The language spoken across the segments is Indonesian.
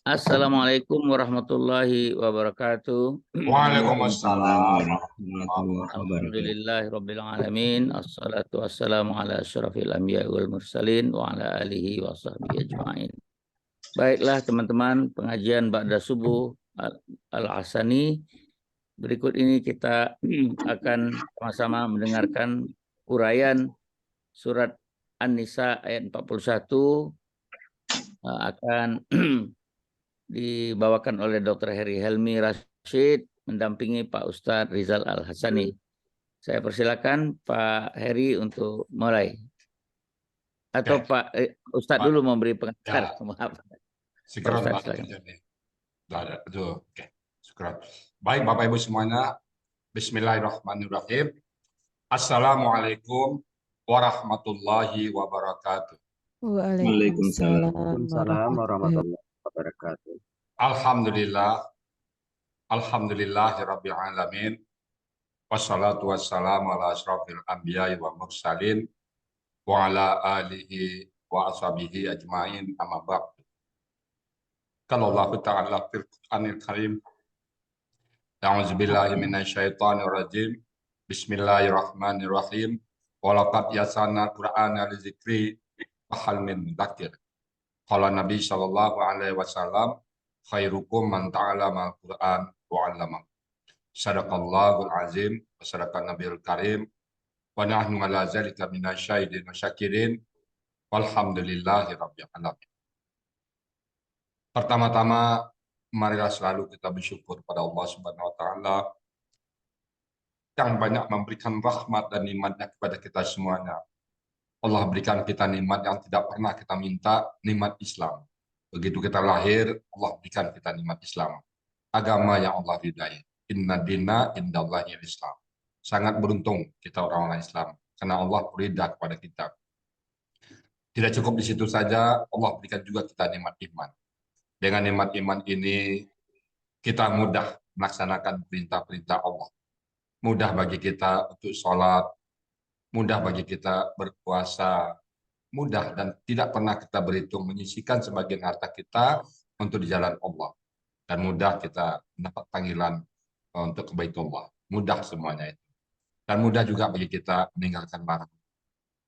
Assalamualaikum warahmatullahi wabarakatuh. Waalaikumsalam Waalaikumsalam warahmatullahi warahmatullahi wabarakatuh. Alhamdulillahirabbil alamin. Assalatu wassalamu ala asyrafil anbiya wal mursalin wa ala alihi wa sahbihi ajmain. Baiklah teman-teman, pengajian ba'da subuh Al-Hasani. Berikut ini kita akan sama-sama mendengarkan uraian surat An-Nisa ayat 41 akan dibawakan oleh Dr. Heri Helmi Rashid mendampingi Pak Ustadz Rizal Al-Hasani. Saya persilakan Pak Heri untuk mulai. Atau Oke, Pak Ustadz Pak. dulu memberi pengantar. Ya, Maaf. Pak syukuran Ustadz Pak. silakan. Oke, syukuran. Baik Bapak Ibu semuanya, Bismillahirrahmanirrahim. Assalamualaikum warahmatullahi wabarakatuh. Waalaikumsalam Waalaikumsalam warahmatullahi warahmatullahi wabarakatuh. Alhamdulillah, Alhamdulillahirabbil alamin. Wassalatu wassalamu ala asyrafil anbiya'i wa mursalin wa ala alihi wa ashabihi ajmain amma ba'd. Kalau Allah Ta'ala fil Qur'anil Karim, A'udzubillahi minasyaitonir rajim. Bismillahirrahmanirrahim. Walaqad yasanna Qur'ana lidzikri fahal min mudzakir. Qala Nabi sallallahu alaihi wasallam, khairukum man ta'allama al-Qur'an wa 'allama. Sadaqallahul azim wa sadaqan nabiyul karim wa nahnu ala zalika minasyahidin wa syakirin walhamdulillahi rabbil alamin. Pertama-tama, marilah selalu kita bersyukur pada Allah Subhanahu wa taala yang banyak memberikan rahmat dan nikmatnya kepada kita semuanya. Allah berikan kita nikmat yang tidak pernah kita minta, nikmat Islam. Begitu kita lahir, Allah berikan kita nikmat Islam. Agama yang Allah ridai. Inna dina indallahi Islam. Sangat beruntung kita orang-orang Islam karena Allah ridha kepada kita. Tidak cukup di situ saja, Allah berikan juga kita nikmat iman. Dengan nikmat iman ini, kita mudah melaksanakan perintah-perintah Allah. Mudah bagi kita untuk sholat, mudah bagi kita berpuasa, mudah dan tidak pernah kita berhitung menyisihkan sebagian harta kita untuk di jalan Allah. Dan mudah kita mendapat panggilan untuk kebaikan Allah. Mudah semuanya itu. Dan mudah juga bagi kita meninggalkan larangan.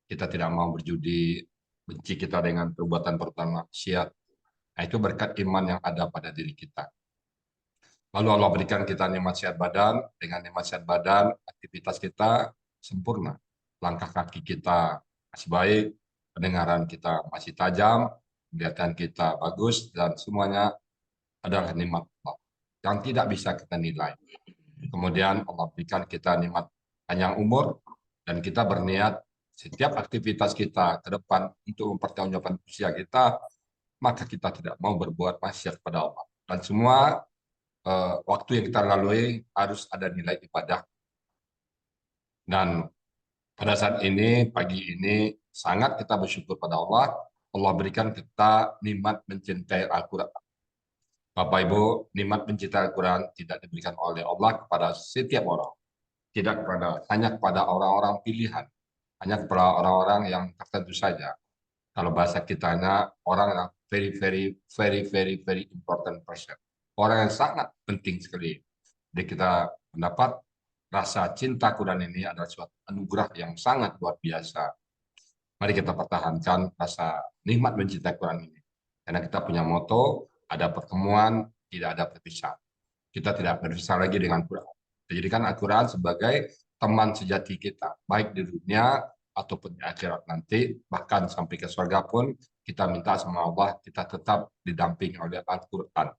Kita tidak mau berjudi, benci kita dengan perbuatan-perbuatan maksiat. Nah, itu berkat iman yang ada pada diri kita. Lalu Allah berikan kita nikmat sehat badan. Dengan nikmat sehat badan, aktivitas kita sempurna. Langkah kaki kita masih baik, pendengaran kita masih tajam, penglihatan kita bagus, dan semuanya adalah nikmat Allah yang tidak bisa kita nilai. Kemudian Allah berikan kita nikmat panjang umur, dan kita berniat setiap aktivitas kita ke depan untuk mempertanggungjawabkan usia kita, maka kita tidak mau berbuat maksiat kepada Allah. Dan semua waktu yang kita lalui harus ada nilai ibadah. Dan pada saat ini, pagi ini, sangat kita bersyukur pada Allah. Allah berikan kita nikmat mencintai Al-Quran. Bapak Ibu, nikmat mencintai Al-Quran tidak diberikan oleh Allah kepada setiap orang. Tidak hanya kepada orang-orang pilihan. Hanya kepada orang-orang yang tertentu saja. Kalau bahasa kitanya, orang yang very important person. Orang yang sangat penting sekali. Jadi kita mendapat rasa cinta Quran ini adalah suatu anugerah yang sangat luar biasa. Mari kita pertahankan rasa nikmat mencintai Quran ini. Karena kita punya moto, ada pertemuan, tidak ada perpisahan. Kita tidak berpisah lagi dengan Quran. Kita jadikan Al-Quran sebagai teman sejati kita, baik di dunia ataupun di akhirat nanti, bahkan sampai ke surga pun, kita minta sama Allah, kita tetap didampingi oleh Al-Quran.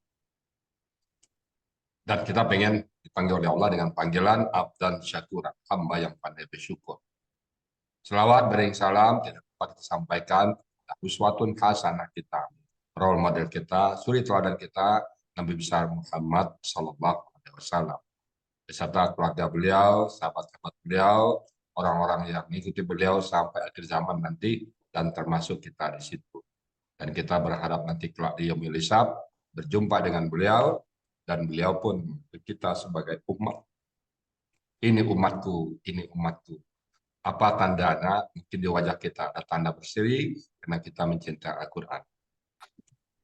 Dan kita pengen dipanggil oleh Allah dengan panggilan abdan syakuran, hamba yang pandai bersyukur. Selawat bering salam tidak dapat kita sampaikan uswatun hasanah kita, role model kita, suri teladan kita, Nabi besar Muhammad Sallallahu Alaihi Wasallam, beserta keluarga beliau, sahabat-sahabat beliau, orang-orang yang mengikuti beliau sampai akhir zaman nanti, dan termasuk kita di situ. Dan kita berharap nanti kelak di yaumil hisab berjumpa dengan beliau, dan beliau pun kita sebagai umat. Ini umatku, ini umatku. Apa tandanya? Mungkin di wajah kita ada tanda berseri karena kita mencintai Al-Quran.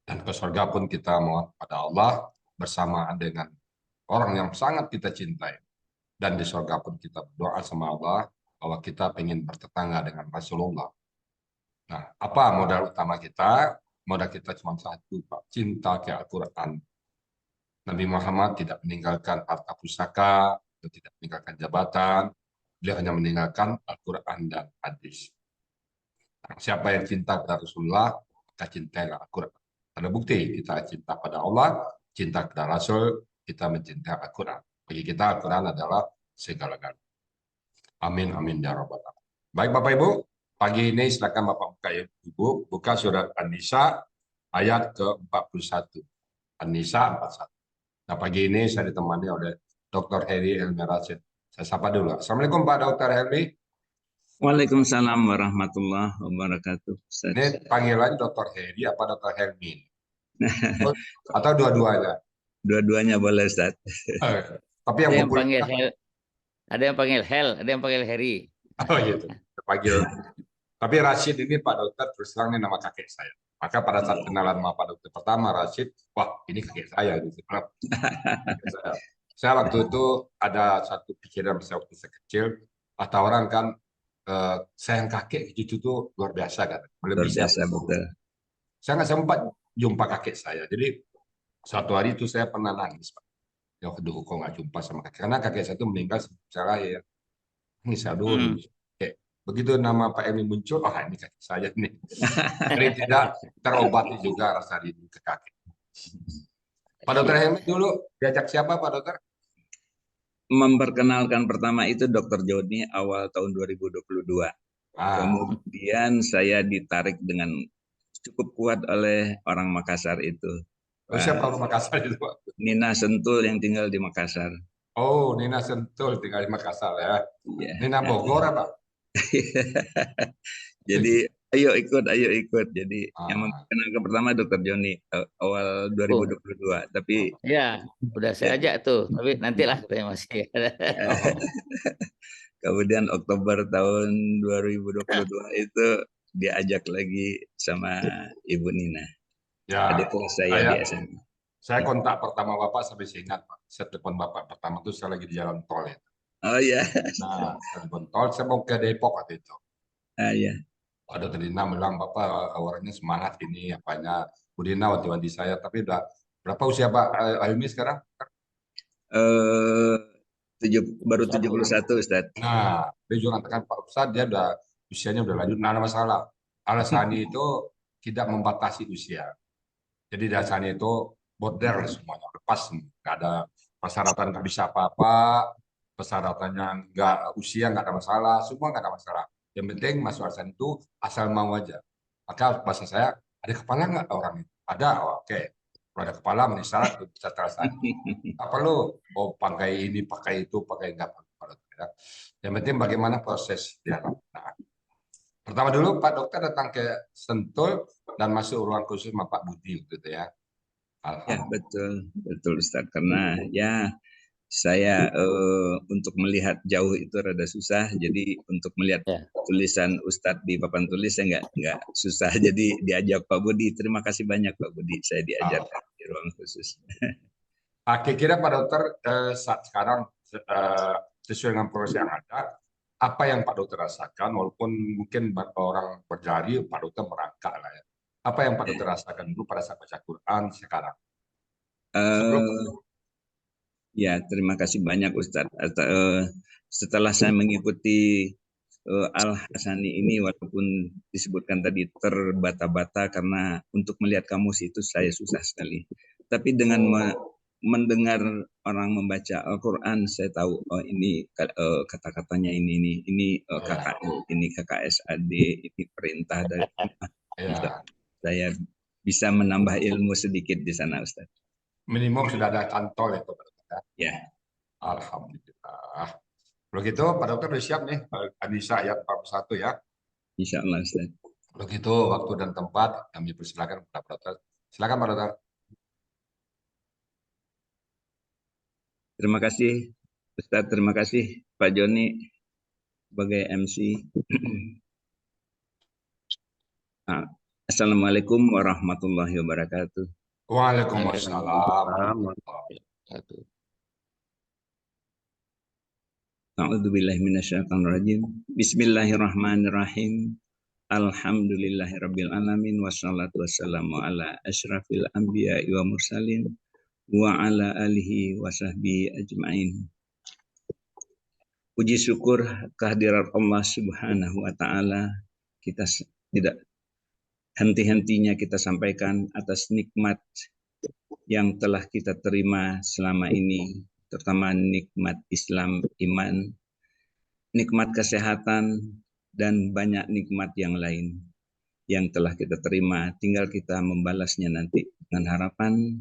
Dan ke surga pun kita mohon pada Allah bersamaan dengan orang yang sangat kita cintai. Dan di surga pun kita berdoa sama Allah bahwa kita ingin bertetangga dengan Rasulullah. Nah, apa modal utama kita? Modal kita cuma satu, Pak. Cinta ke Al-Quran. Nabi Muhammad tidak meninggalkan harta pusaka, tidak meninggalkan jabatan. Beliau hanya meninggalkan Al-Quran dan hadis. Siapa yang cinta kepada Rasulullah, maka cintailah Al-Quran. Ada bukti kita cinta pada Allah, cinta kepada Rasul, kita mencintai Al-Quran. Bagi kita Al-Quran adalah segala-galanya. Amin, amin, ya rabbal alamin. Baik Bapak Ibu, pagi ini silakan Bapak buka Ibu, buka surat An-Nisa ayat ke-41. An-Nisa 41. Nah pagi ini saya ditemani oleh Dr. Heri Helmi Rashid. Saya sapa dulu. Assalamualaikum Pak Dr. Helmi. Waalaikumsalam warahmatullahi wabarakatuh. Ini panggilan Dr. Heri apa Dr. Helmi? Atau dua-duanya? Dua-duanya boleh, Ustaz. Tapi yang populer. Ada yang panggil Hel, ada yang panggil Heri. Oh gitu. Panggil. Tapi Rashid ini Pak Dokter terus terang ini nama kakek saya. Maka pada saat kenalan sama Pak Dokter pertama Rashid, wah ini kakek saya gitu. Saya waktu itu ada satu pikiran saya waktu saya kecil, kata orang kan sayang kakek cucu itu luar biasa kan. Luar biasa betul. Saya nggak sempat jumpa kakek saya. Jadi suatu hari itu saya pernah nangis Pak. Ya aduh kok nggak jumpa sama kakek. Karena kakek saya itu meninggal secara ya. Ini saya dulu. Begitu nama Pak Emi muncul, oh ini kakek saya nih. Jadi tidak terobati juga rasa rindu ke kakek. Pak Dokter Emi dulu diajak siapa Pak Dokter? Memperkenalkan pertama itu Dr. Joni awal tahun 2022. Kemudian saya ditarik dengan cukup kuat oleh orang Makassar itu. Siapa orang Makassar itu Pak? Nina Sentul yang tinggal di Makassar. Oh, Nina Sentul tinggal di Makassar ya. Ya. Nina Bogor apa? Jadi ayo ikut. Jadi yang memperkenalkan pertama Dr. Joni awal 2022. Tapi ya udah saya ajak tuh, tapi nantilah katanya masih. Kemudian Oktober tahun 2022 itu diajak lagi sama Ibu Nina. Ya, adik kelas saya di SMA. Saya kontak pertama Bapak sampai saya ingat Pak. Saya telepon Bapak pertama itu saya lagi di jalan tol ya. Oh ya. Nah, telepon tol saya mau ke Depok waktu itu. Iya. Ada Nina bilang Bapak orangnya semangat ini apanya. Bu Nina wanti-wanti saya, tapi udah berapa usia Pak Helmi sekarang? Baru 71 Ustaz. Nah, dia juga katakan Pak Ustaz dia udah usianya udah lanjut. Nah, ada masalah. Alasannya itu tidak membatasi usia. Jadi dasarnya itu border semuanya, lepas, nggak ada persyaratan, nggak bisa apa-apa, persyaratannya nggak usia nggak ada masalah, semua nggak ada masalah. Yang penting masuk alasan itu asal mau aja. Maka bahasa saya, ada kepala nggak orang itu? Ada, oke. Kalau ada kepala memenuhi syarat bisa terlaksana. Nggak perlu mau pakai ini, pakai itu, pakai nggak perlu. Yang penting bagaimana proses dialog. Nah, pertama dulu Pak Dokter datang ke Sentul dan masuk ruang khusus sama Pak Budi gitu ya. Ya betul Ustaz, karena ya saya untuk melihat jauh itu rada susah, jadi untuk melihat tulisan Ustadz di papan tulis saya nggak susah, jadi diajak Pak Budi. Terima kasih banyak Pak Budi, saya diajarkan di ruang khusus. Kira-kira Pak Dokter saat sekarang sesuai dengan proses yang ada, apa yang Pak Dokter rasakan, walaupun mungkin orang berjari, Pak Dokter merangkak lah ya. Apa yang Pak Dokter rasakan dulu pada saat baca Quran sekarang? Ya, terima kasih banyak Ustadz. Setelah saya mengikuti Al-Hasani ini, walaupun disebutkan tadi terbata-bata karena untuk melihat kamus itu saya susah sekali. Tapi dengan mendengar orang membaca Al-Quran, saya tahu oh ini kata-katanya ini KKU, ini KKSAD, ini perintah dari saya bisa menambah ilmu sedikit di sana Ustaz. Minimum sudah ada cantol itu Pak Dokter. Ya. Alhamdulillah. Kalau gitu Pak Dokter sudah siap nih An-Nisa ayat 41 ya. Insya Allah Ustaz. Kalau gitu waktu dan tempat kami persilakan Pak Dokter. Silakan Pak Dokter. Terima kasih Ustaz, terima kasih Pak Joni sebagai MC. Nah, Assalamualaikum warahmatullahi wabarakatuh. Waalaikumsalam. Satu. A'udzubillahi minasyaitonirrajim. Bismillahirrahmanirrahim. Alhamdulillahirabbil alamin wassalatu wassalamu ala asyrafil anbiya'i wa mursalin wa ala alihi wa sahbihi ajmain. Puji syukur kehadirat Allah Subhanahu wa taala kita tidak henti-hentinya kita sampaikan atas nikmat yang telah kita terima selama ini, terutama nikmat Islam, iman, nikmat kesehatan, dan banyak nikmat yang lain yang telah kita terima. Tinggal kita membalasnya nanti dengan harapan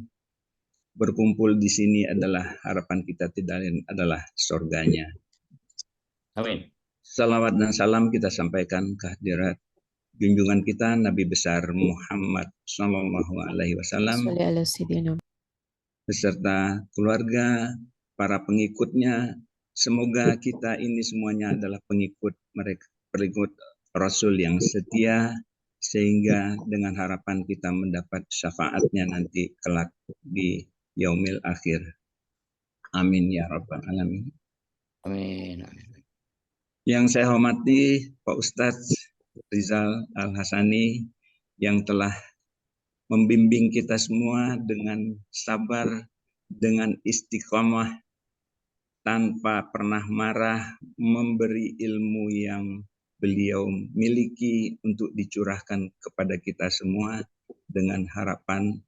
berkumpul di sini adalah harapan kita tidak lain adalah surganya. Amin. Salawat dan salam kita sampaikan kehadirat junjungan kita Nabi besar Muhammad Sallallahu Alaihi Wasallam Sholli ala Sayyidina. beserta keluarga, para pengikutnya. Semoga kita ini semuanya adalah pengikut mereka, pengikut Rasul yang setia, sehingga dengan harapan kita mendapat syafaatnya nanti kelak di yaumil akhir. Amin ya rabbal alamin. Amin. Yang saya hormati Pak Ustadz Rizal Al-Hasani yang telah membimbing kita semua dengan sabar, dengan istiqomah, tanpa pernah marah, memberi ilmu yang beliau miliki untuk dicurahkan kepada kita semua dengan harapan.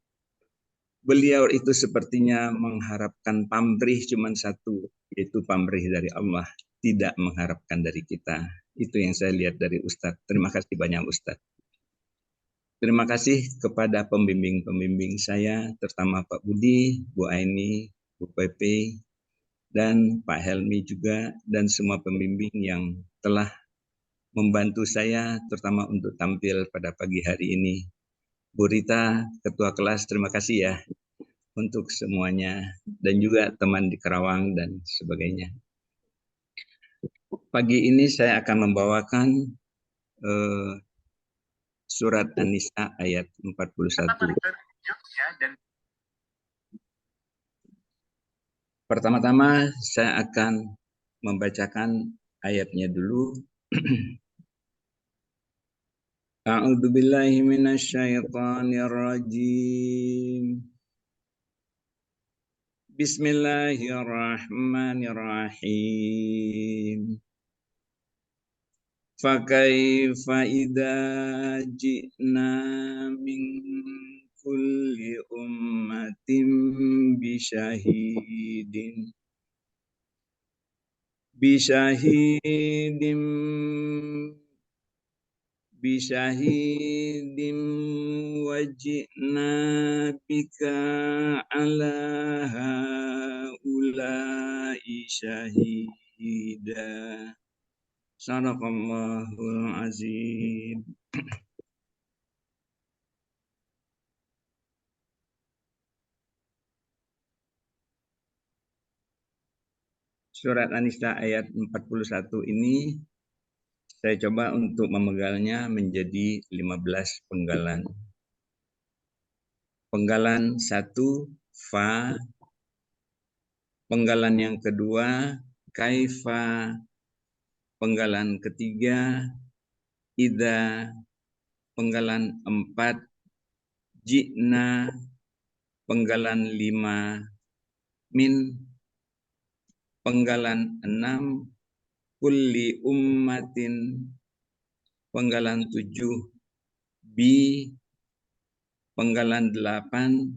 Beliau itu sepertinya mengharapkan pamrih cuma satu, yaitu pamrih dari Allah, tidak mengharapkan dari kita. Itu yang saya lihat dari Ustadz. Terima kasih banyak Ustadz. Terima kasih kepada pembimbing-pembimbing saya, terutama Pak Budi, Bu Aini, Bu Pepe, dan Pak Helmi juga, dan semua pembimbing yang telah membantu saya, terutama untuk tampil pada pagi hari ini. Bu Rita, Ketua Kelas, terima kasih ya untuk semuanya, dan juga teman di Karawang dan sebagainya. Pagi ini saya akan membawakan surat An-Nisa ayat 41. Pertama-tama saya akan membacakan ayatnya dulu. A'udzu billahi minasyaitonir rajim. Bismillahirrahmanirrahim. Fakaifa idza ji'na min kulli ummatin bisyahidin waj'na bika ala haula'i syahida. Sadaqallahul azim. Surat An-Nisa ayat 41 ini saya coba untuk memegalnya menjadi 15 penggalan. Penggalan 1, fa. Penggalan yang kedua, kaifa. Penggalan ketiga, idza. Penggalan 4, ji'na. Penggalan 5, min. Penggalan 6, kulli ummatin. Penggalan 7, bi. Penggalan 8,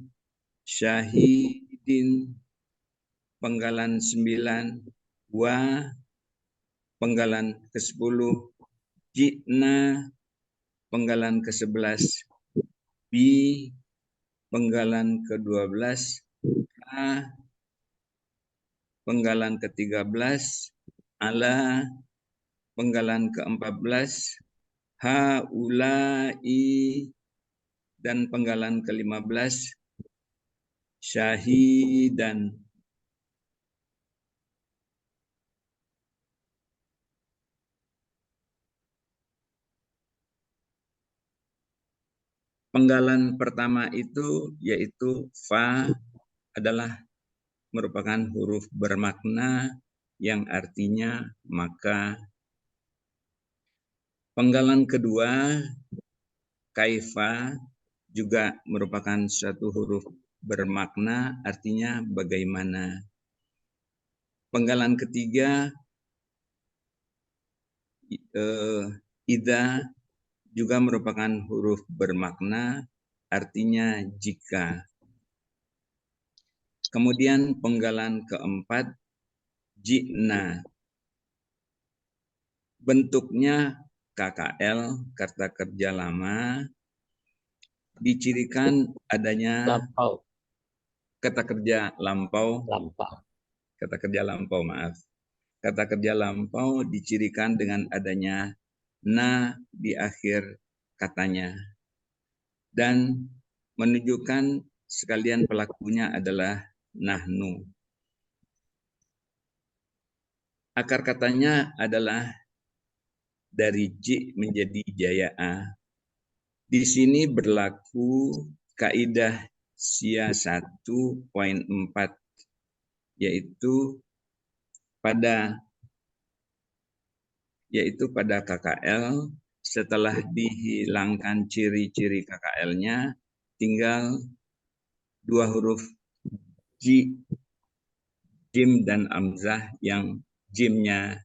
syahidin. Penggalan 9, wa. Penggalan ke-10, ji'na. Penggalan ke-11, bi. Penggalan ke-12, a. Penggalan ke-13, ala. Penggalan ke-14, haulai. Dan penggalan ke-15, syahidan. Penggalan pertama itu yaitu fa adalah merupakan huruf bermakna yang artinya maka. Penggalan kedua kaifa juga merupakan suatu huruf bermakna artinya bagaimana. Penggalan ketiga idza juga merupakan huruf bermakna artinya jika. Kemudian penggalan keempat jina. Bentuknya KKL, kata kerja lama, dicirikan adanya Lampau. kata kerja lampau, Lampau. kata kerja lampau, maaf. Kata kerja lampau dicirikan dengan adanya na di akhir katanya. Dan menunjukkan sekalian pelakunya adalah nahnu. Akar katanya adalah dari J menjadi jaya A. Di sini berlaku kaidah SIA 1.4 yaitu pada KKL setelah dihilangkan ciri-ciri KKL-nya tinggal dua huruf jim dan amzah yang jimnya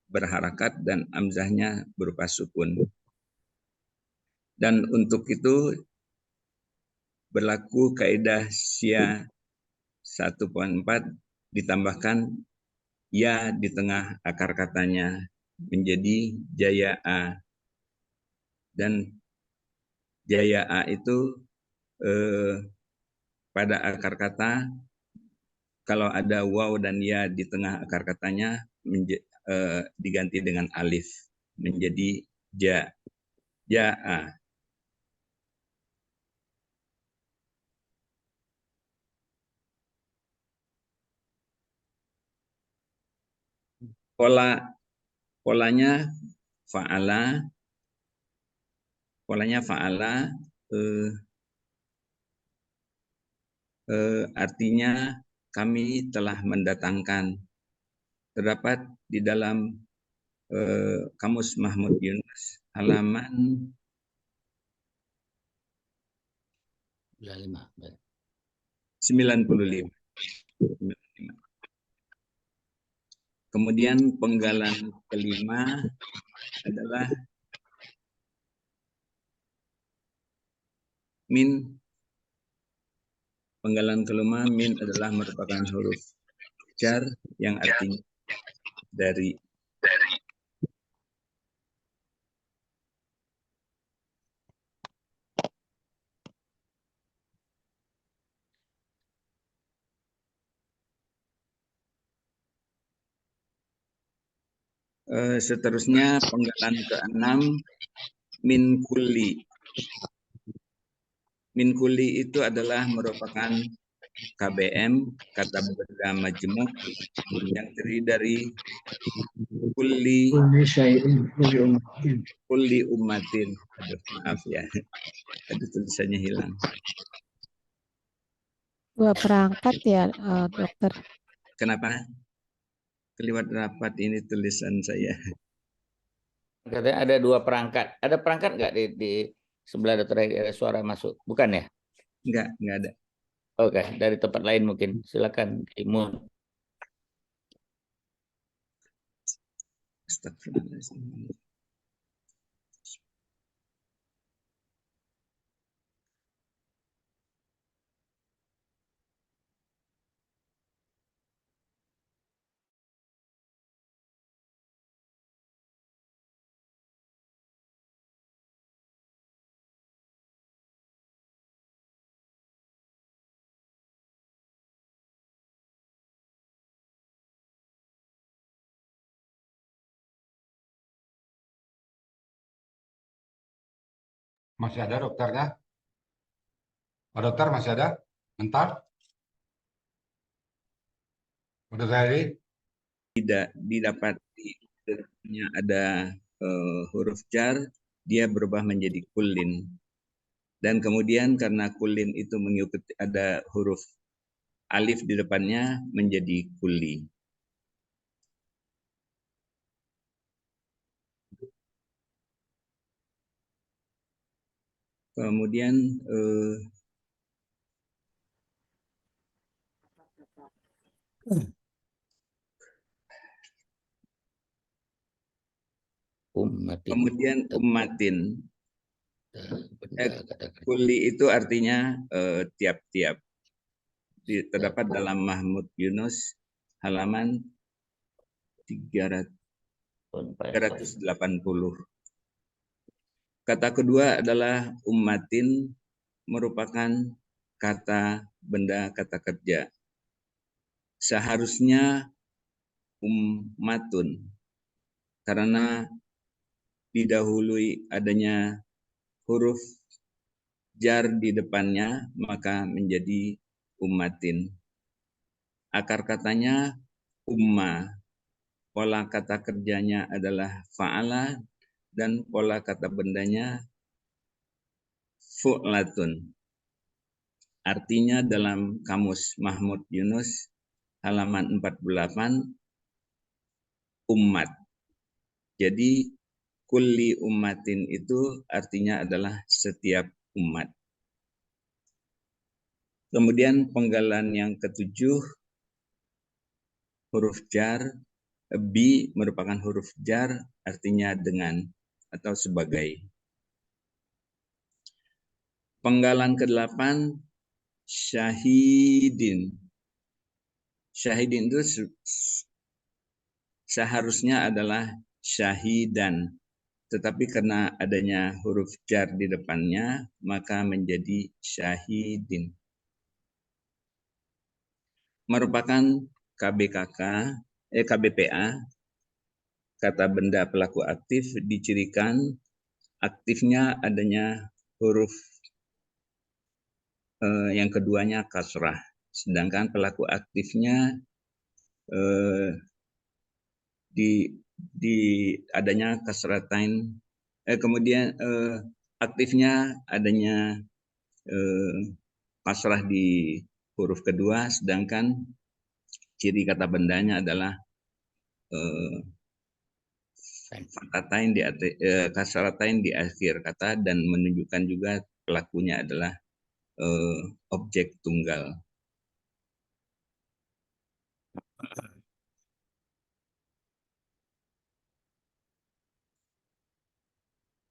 berharakat dan amzahnya berupa sukun. Dan untuk itu berlaku kaidah SIA 1.4 ditambahkan ya di tengah akar katanya menjadi jaya A. Dan jaya A itu pada akar kata kalau ada waw dan ya di tengah akar katanya diganti dengan alif menjadi ja A. Polanya fa'ala artinya kami telah mendatangkan. Terdapat di dalam Kamus Mahmud Yunus halaman 95. Kemudian penggalan kelima adalah min. Penggalan kelima min adalah merupakan huruf jar yang artinya dari. Seterusnya penggalan keenam min kulli. Min kulli itu adalah merupakan KBM, kata benda majemuk yang terdiri dari kulli ummatin. Aduh, maaf ya. Aduh, tulisannya hilang. Dua perangkat ya, dokter. Kenapa? Keliwat rapat ini tulisan saya. Katanya ada dua perangkat. Ada perangkat nggak di sebelah dokter Heri ada suara masuk? Bukan ya? Enggak ada. Oke, dari tempat lain mungkin. Silakan Imun. Astagfirullahaladzim. Masih ada dokternya? Pak dokter masih ada? Bentar. Udah tadi? Tidak didapati ada huruf jar, dia berubah menjadi kullin. Dan kemudian karena kulin itu mengikuti ada huruf alif di depannya menjadi kuli. Kemudian Ummatin. ummatin. Benda kata kerja. Kuli itu artinya tiap-tiap. Terdapat dalam Mahmud Yunus halaman 380. Kata kedua adalah ummatin, merupakan kata benda kata kerja. Seharusnya ummatun, karena didahului adanya huruf jar di depannya, maka menjadi ummatin. Akar katanya umma, pola kata kerjanya adalah fa'ala, dan pola kata bendanya fu'latun. Artinya dalam kamus Mahmud Yunus halaman 48, umat. Jadi kulli ummatin itu artinya adalah setiap umat. Kemudian penggalan yang ketujuh, huruf jar. Bi merupakan huruf jar, artinya dengan atau sebagai. Penggalan ke-8, syahidin. Syahidin itu seharusnya adalah syahidan. Tetapi karena adanya huruf jar di depannya, maka menjadi syahidin. Merupakan KBPA, kata benda pelaku aktif, dicirikan aktifnya adanya huruf yang keduanya kasrah. Sedangkan pelaku aktifnya di adanya kasratain, kemudian aktifnya adanya kasrah di huruf kedua, sedangkan ciri kata bendanya adalah kasratain di akhir kata, dan menunjukkan juga pelakunya adalah objek tunggal.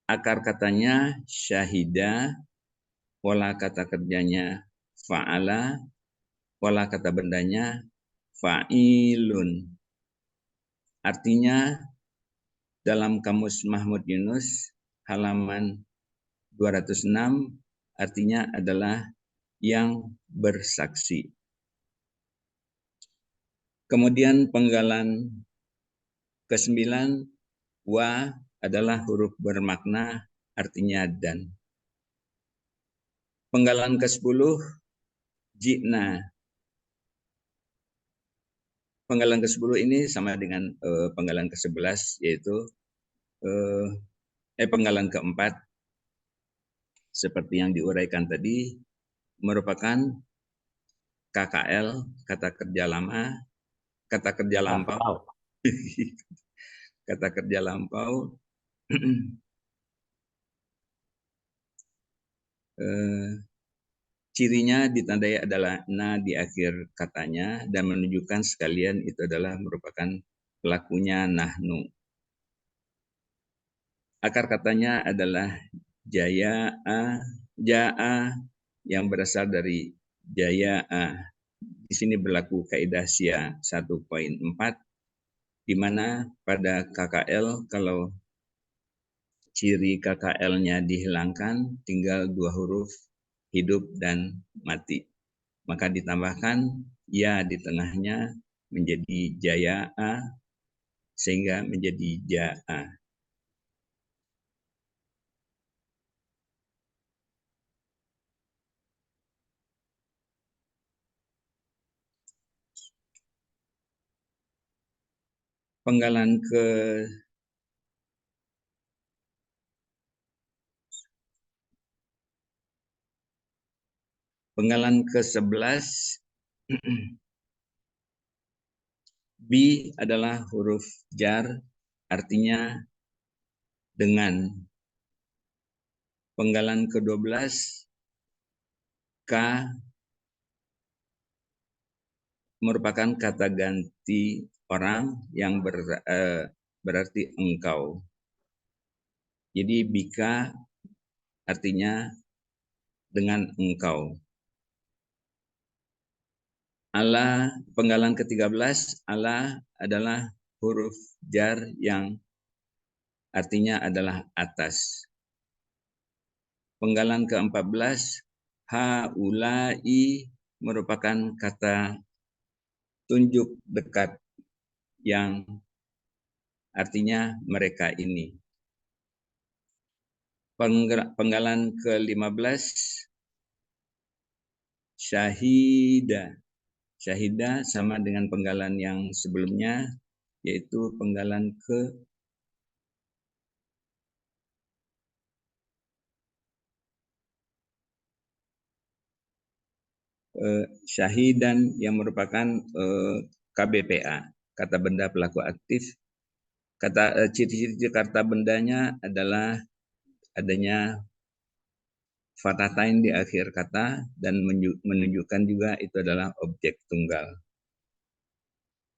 Akar katanya syahida, pola kata kerjanya fa'ala, pola kata bendanya fa'ilun. Artinya dalam kamus Mahmud Yunus halaman 206, artinya adalah yang bersaksi. Kemudian penggalan ke-9, wa adalah huruf bermakna, artinya dan. Penggalan ke-10, jina. Penggalan ke-10 ini sama dengan penggalan ke-11, yaitu penggalan ke-4, seperti yang diuraikan tadi, merupakan KKL, kata kerja lama, kata kerja lampau, kata kerja lampau, cirinya ditandai adalah na di akhir katanya, dan menunjukkan sekalian itu adalah merupakan pelakunya nahnu. Akar katanya adalah jaya'a, ja'a, yang berasal dari jaya'a. Di sini berlaku kaidah SIA 1.4, di mana pada KKL kalau ciri KKL-nya dihilangkan, tinggal dua huruf hidup dan mati. Maka ditambahkan ya di tengahnya menjadi jaya'a, sehingga menjadi ja'a. Penggalan ke Penggalan ke-11 B adalah huruf jar, artinya dengan. Penggalan ke-12 K merupakan kata ganti orang yang berarti engkau. Jadi bika artinya dengan engkau. Ala, penggalan ke-13, ala adalah huruf jar yang artinya adalah atas. Penggalan ke-14, haulai merupakan kata tunjuk dekat yang artinya mereka ini. Penggalan ke-15, syahida. Syahida sama dengan penggalan yang sebelumnya, yaitu penggalan ke syahidan yang merupakan KBPA, kata benda pelaku aktif. Ciri-ciri kata bendanya adalah adanya fatatain di akhir kata dan menunjukkan juga itu adalah objek tunggal.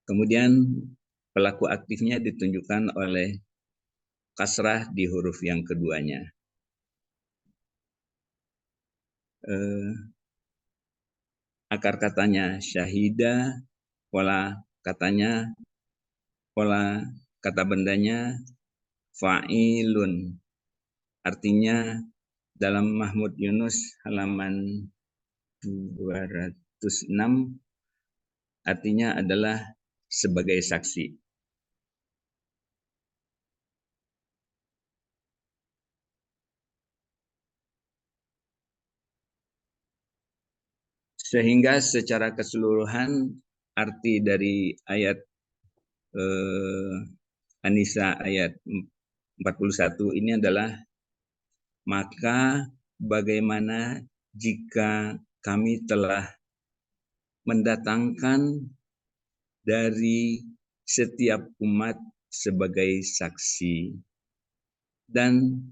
Kemudian pelaku aktifnya ditunjukkan oleh kasrah di huruf yang keduanya. Akar katanya syahida, pola kata bendanya fa'ilun. Artinya dalam Mahmud Yunus halaman 206 artinya adalah sebagai saksi. Sehingga secara keseluruhan arti dari ayat An-Nisa ayat 41 ini adalah maka bagaimana jika kami telah mendatangkan dari setiap umat sebagai saksi dan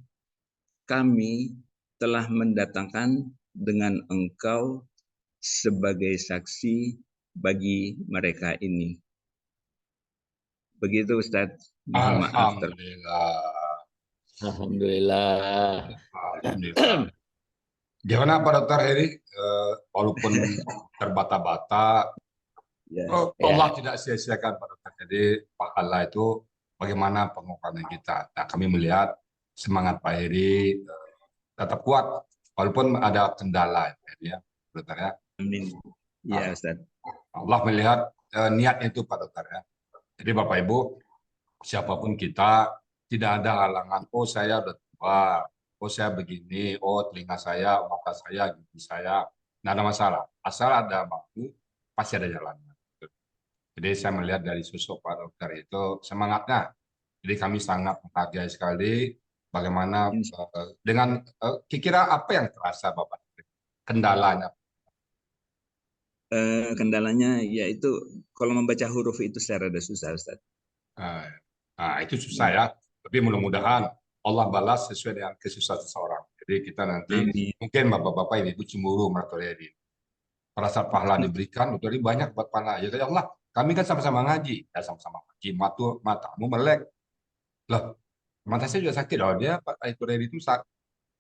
kami telah mendatangkan dengan engkau sebagai saksi bagi mereka ini. Begitu Ustadz. Mohon maaf. Alhamdulillah. Alhamdulillah. Alhamdulillah. Gimana Pak Dokter Heri? Walaupun terbata-bata, Ya. Allah tidak sia-siakan Pak Dokter. Jadi pahala itu bagaimana pengorbanan kita. Nah, kami melihat semangat Pak Heri tetap kuat walaupun ada kendala ya, Dokter ya. Amin. Ya Ustadz. Allah melihat niatnya itu Pak Dokter ya. Jadi Bapak Ibu, siapapun kita tidak ada halangan. Oh saya udah tua, oh saya begini, oh telinga saya, mata saya, gigi saya, nggak ada masalah. Asal ada waktu, pasti ada jalannya. Jadi saya melihat dari sosok Pak Dokter itu semangatnya. Jadi kami sangat menghargai sekali bagaimana dengan kira-kira apa yang terasa Bapak kendalanya. Kendalanya yaitu kalau membaca huruf itu secara rada susah Ustaz. Nah, itu susah ya. Tapi mudah-mudahan Allah balas sesuai dengan kesusahan seseorang. Jadi kita nanti mungkin bapak-bapak ibu cemburu mereka ini. Pada saat pahala diberikan, itu banyak buat pahala. Ya Allah, kami kan sama-sama ngaji, ya sama-sama ngaji. Matamu melek, loh mata saya juga sakit. Oh dia Pak itu itu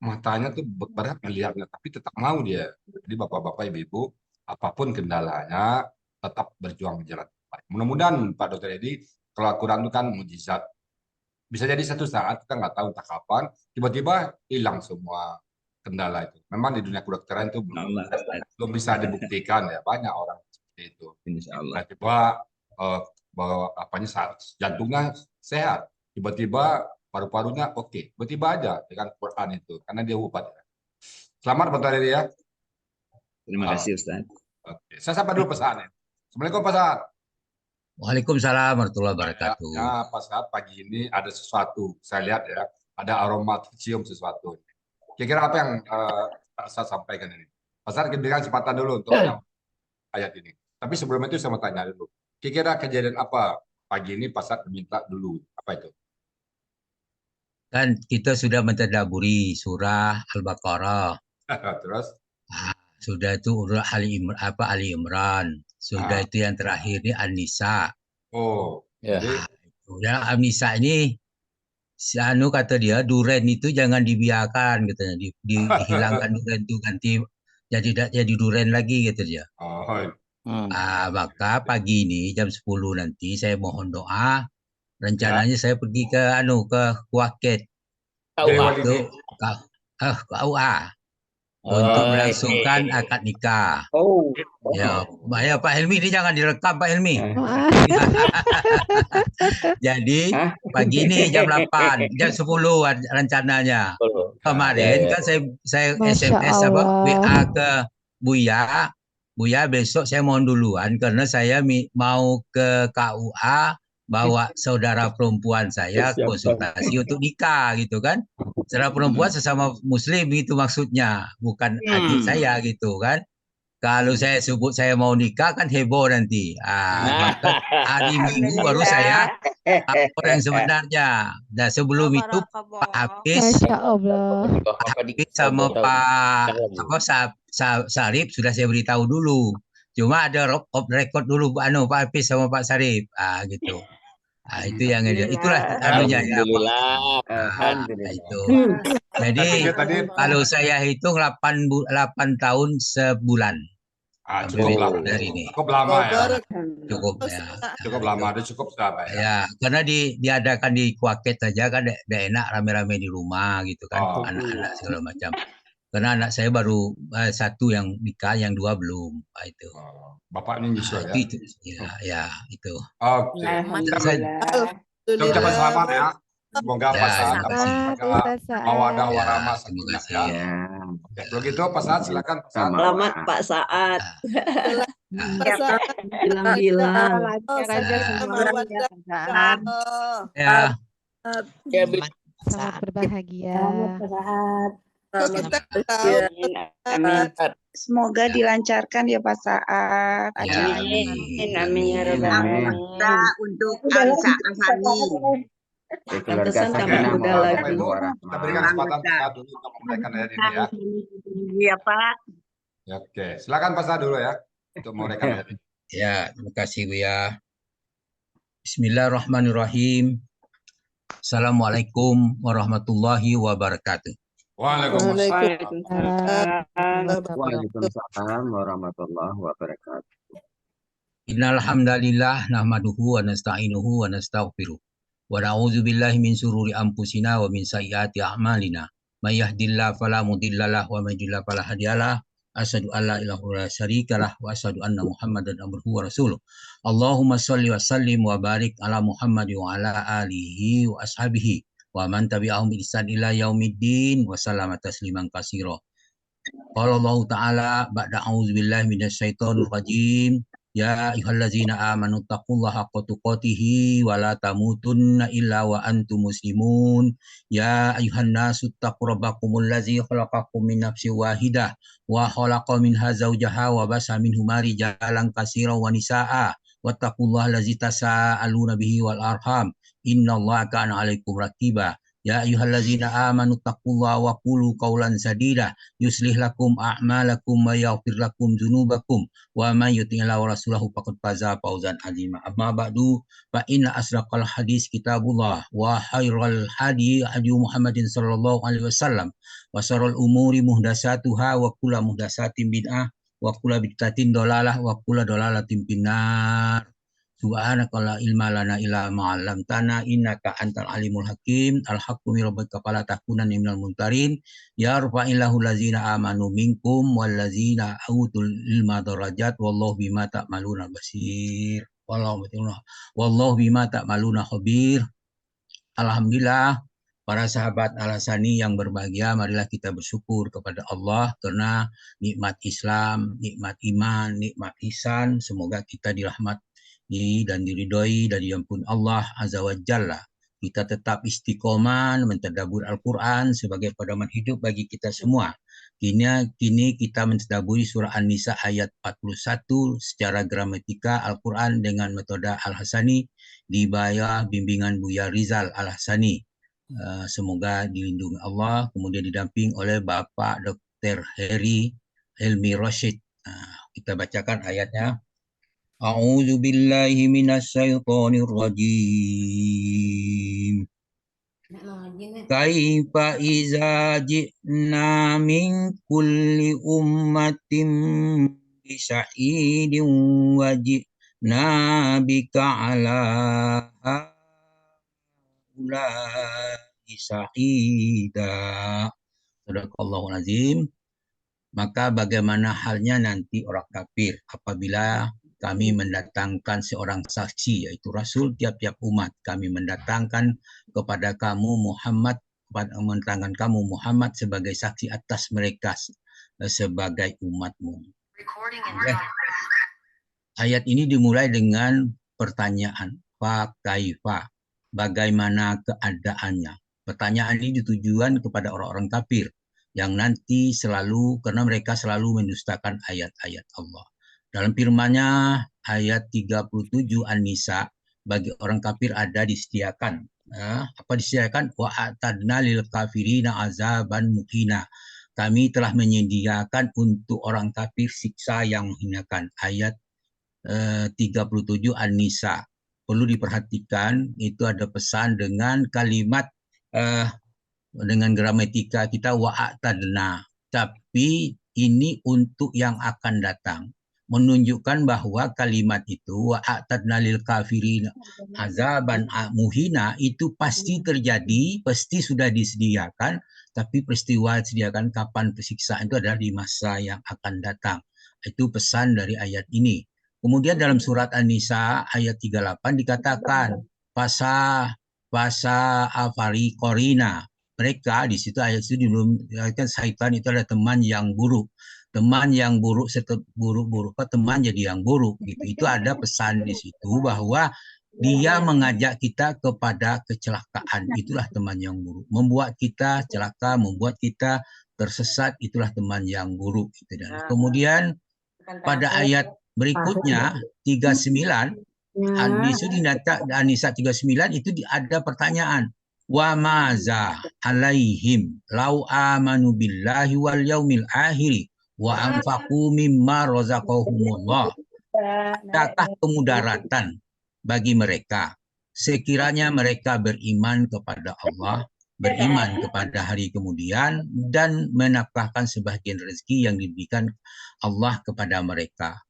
matanya tuh berat melihatnya, tapi tetap mau dia. Jadi bapak-bapak ibu-ibu, apapun kendalanya, tetap berjuang menjalan. Mudah-mudahan Pak Dokter Edi, kalau Al-Quran itu kan mujizat. Bisa jadi satu saat kita nggak tahu entah kapan, tiba-tiba hilang semua kendala itu. Memang di dunia kedokteran itu belum bisa dibuktikan ya, banyak orang seperti itu. Tiba-tiba bahwa apanya saat jantungnya sehat, tiba-tiba paru-parunya oke, tiba-tiba aja dengan Quran itu, karena dia obat. Selamat Pak Dokter Edi ya. Terima kasih Ustaz. Oke. Saya sapa dulu pesan ya. Assalamualaikum Pak Saad. Waalaikumsalam warahmatullahi wabarakatuh. Ya, Pak Saad pagi ini ada sesuatu. Saya lihat ya, ada aroma tercium sesuatu. Kira-kira apa yang saya sampaikan ini? Pasal kita berikan kesempatan dulu untuk ayat ini. Tapi sebelum itu saya mau tanya dulu. Kira-kira kejadian apa pagi ini Pasal minta dulu? Apa itu? Kan kita sudah mentadaburi surah Al-Baqarah. Terus? Sudah itu urut Ali Imran. Sudah itu yang terakhir ini An-Nisa. Oh, Ya. jadi Yang An-Nisa ini si Anu kata dia duren itu jangan dibiarkan katanya dihilangkan duren itu ganti jadi duren lagi kata dia. Maka pagi ini jam 10 nanti saya mohon doa. Rencananya saya pergi ke Kuaket untuk KUA untuk melangsungkan akad nikah. Ya, bahaya Pak Helmi ini jangan direkam Pak Helmi. Jadi pagi ini jam 8, jam 10 rencananya. Kemarin kan saya Masya SMS Allah. WA ke Buya. Buya besok saya mohon duluan karena saya mau ke KUA bawa saudara perempuan saya konsultasi untuk nikah gitu kan. Saudara perempuan sesama muslim itu maksudnya, bukan adik saya gitu kan. Kalau saya sebut saya mau nikah kan heboh nanti. Maka hari Minggu baru saya lapor yang sebenarnya. Dan sebelum itu Pak Hafiz Masya Allah. sama Pak Sarip sudah saya beritahu dulu. Cuma ada off record dulu Pak Hafiz sama Pak Sarip. Gitu. Itu yang itulah anunya ya. Alhamdulillah. Itu. Jadi kalau saya hitung 8 tahun sebulan. Cukup lama. Dari ini. Cukup lama ya. Cukup ya. Cukup lama, ada cukup sabar ya. Ya, karena diadakan di Kuaket saja kan tidak enak rame-rame di rumah gitu kan, anak-anak segala macam. Karena anak saya baru satu yang nikah, yang dua belum. Itu. Bapak ini nyusul ya. Itu, ya itu. Oke. Ucapan selamat ya. Semoga Pasal dapat mawadah warahmah sakinah ya. Oke, kalau gitu Pak Saad silakan Pak Saad. Selamat Pak Saad. Lancar aja semuanya. Ya. Selamat berbahagia. Amin. Semoga dilancarkan ya Pak Saad. Amin. Amin ya rabbal alamin. Untuk Alisa Azani. Pesan tambah muda lagi. Kita berikan kesempatan Pak Saad dulu untuk memulaikan ayat ini ya. Iya Pak. Oke, silakan Pak Saad dulu ya untuk memulaikan ayat ini. Ya, terima kasih Buya. Bismillahirrahmanirrahim. Assalamualaikum warahmatullahi wabarakatuh. Waalaikumsalam warahmatullahi wabarakatuh. Innal hamdalillah nahmaduhu wa nasta'inuhu wa nastaghfiruh. Wa na'udzu billahi min syururi anfusina wa min sayyiati a'malina. May yahdihillahu fala mudhillalah wa may yudhlil fala hadiyalah. Asyhadu an la ilaha illallah syarikalah wa asyhadu anna Muhammadan abduhu wa rasuluh. Allahumma shalli wa sallim wa barik ala Muhammad wa ala alihi wa ashabihi wa man tabi'ahum bi ihsan ila yaumiddin wa sallama tasliman katsira. Qala Allah Ta'ala ba'da a'udzubillahi minasyaitonir rajim. Ya ayyuhallazina amanu taqullaha haqqa tuqatih wa la tamutunna illa wa antum muslimun. Ya ayyuhan nasu taqu rabbakumul ladzi khalaqakum min nafsin wahidah wa khalaqa minha zawjaha wa basa minhuma rijalan katsiran wa nisaa. Wattaqullaha allazi tasaaluna bihi wal arham. Innallaha kana 'alaikum raqiba. Ya ayyuhallazina amanu taqullaha wa qulu qawlan sadida yuslih lakum a'malakum wa yaghfir lakum dzunubakum wa may yuti'illah wa rasulahu faqad faza fawzan 'azima. Amma ba'du fa inna asraqal hadis kitabullah wa khairal hadi hadi Muhammadin sallallahu alaihi wasallam wa syarrul umuri muhdatsatuha wa kullu muhdatsatin bid'ah wa kullu bid'atin dhalalah wa kullu dhalalatin finnar. Subhanaka la ilma lana illa ma 'allamtana innaka antal alimul hakim. Al-haqqu min rabbika fala takunanna minal mumtarin. Ya rafa'illahu allazina amanu minkum wallazina utul ilma darajat wallahu bima ta'maluna basir. Wallahu bima ta'maluna khabir. Alhamdulillah, para sahabat Al-Hasani yang berbahagia, marilah kita bersyukur kepada Allah karena nikmat Islam, nikmat iman, nikmat ihsan. Semoga kita dirahmati dan diridhoi dan diampun Allah Azza wa Jalla. Kita tetap istiqomah mentadabbur Al-Quran sebagai pedoman hidup bagi kita semua. Kini kita mentadaburi surah An-Nisa ayat 41 secara gramatika Al-Quran dengan metode Al-Hasani di bawah bimbingan Buya Rizal Al-Hasani. Semoga dilindungi Allah, kemudian didamping oleh Bapak Dr. Heri Helmi Rashid. Kita bacakan ayatnya. A'udzu billahi minasyaitonir rajim. Kaifa iza ji'na min kulli ummatin bi syahidin wa ji'na bika ala haula'i syahida. Sadaqallahul azim. Maka bagaimana halnya nanti orang kafir apabila kami mendatangkan seorang saksi, yaitu Rasul tiap-tiap umat. Kami mendatangkan kepada kamu Muhammad, sebagai saksi atas mereka sebagai umatmu. Ayat ini dimulai dengan pertanyaan, fa kaifa, bagaimana keadaannya. Pertanyaan ini ditujukan kepada orang-orang kafir yang nanti selalu, karena mereka selalu mendustakan ayat-ayat Allah. Dalam firman-Nya ayat 37 An-Nisa, bagi orang kafir ada disediakan. Apa disediakan? Wa atadna lil kafirina azaban muhina. Kami telah menyediakan untuk orang kafir siksa yang menghinakan. Ayat 37 An-Nisa. Perlu diperhatikan, itu ada pesan dengan kalimat dengan gramatika kita wa atadna. Tapi ini untuk yang akan datang. Menunjukkan bahwa kalimat itu wa atadna lil kafirin azaban muhina itu pasti terjadi, pasti sudah disediakan, tapi peristiwa disediakan kapan persiksaan itu adalah di masa yang akan datang. Itu pesan dari ayat ini. Kemudian dalam surat An-Nisa ayat 38 dikatakan fasa afari korina. Mereka di situ ayat itu dikatakan syaitan itu adalah teman yang buruk. Teman yang buruk serta buruk-buruk, teman jadi yang buruk gitu. Itu ada pesan di situ bahwa dia mengajak kita kepada kecelakaan. Itulah teman yang buruk. Membuat kita celaka, membuat kita tersesat, itulah teman yang buruk gitu. Dan kemudian pada ayat berikutnya 39 An-Nisa 39 itu ada pertanyaan. Wa maza alaihim lau amanu billahi wal yaumil akhiri wa anfaqu mimma razaqahumullah. Adakah kemudaratan bagi mereka sekiranya mereka beriman kepada Allah, beriman kepada hari kemudian, dan menafkahkan sebagian rezeki yang diberikan Allah kepada mereka.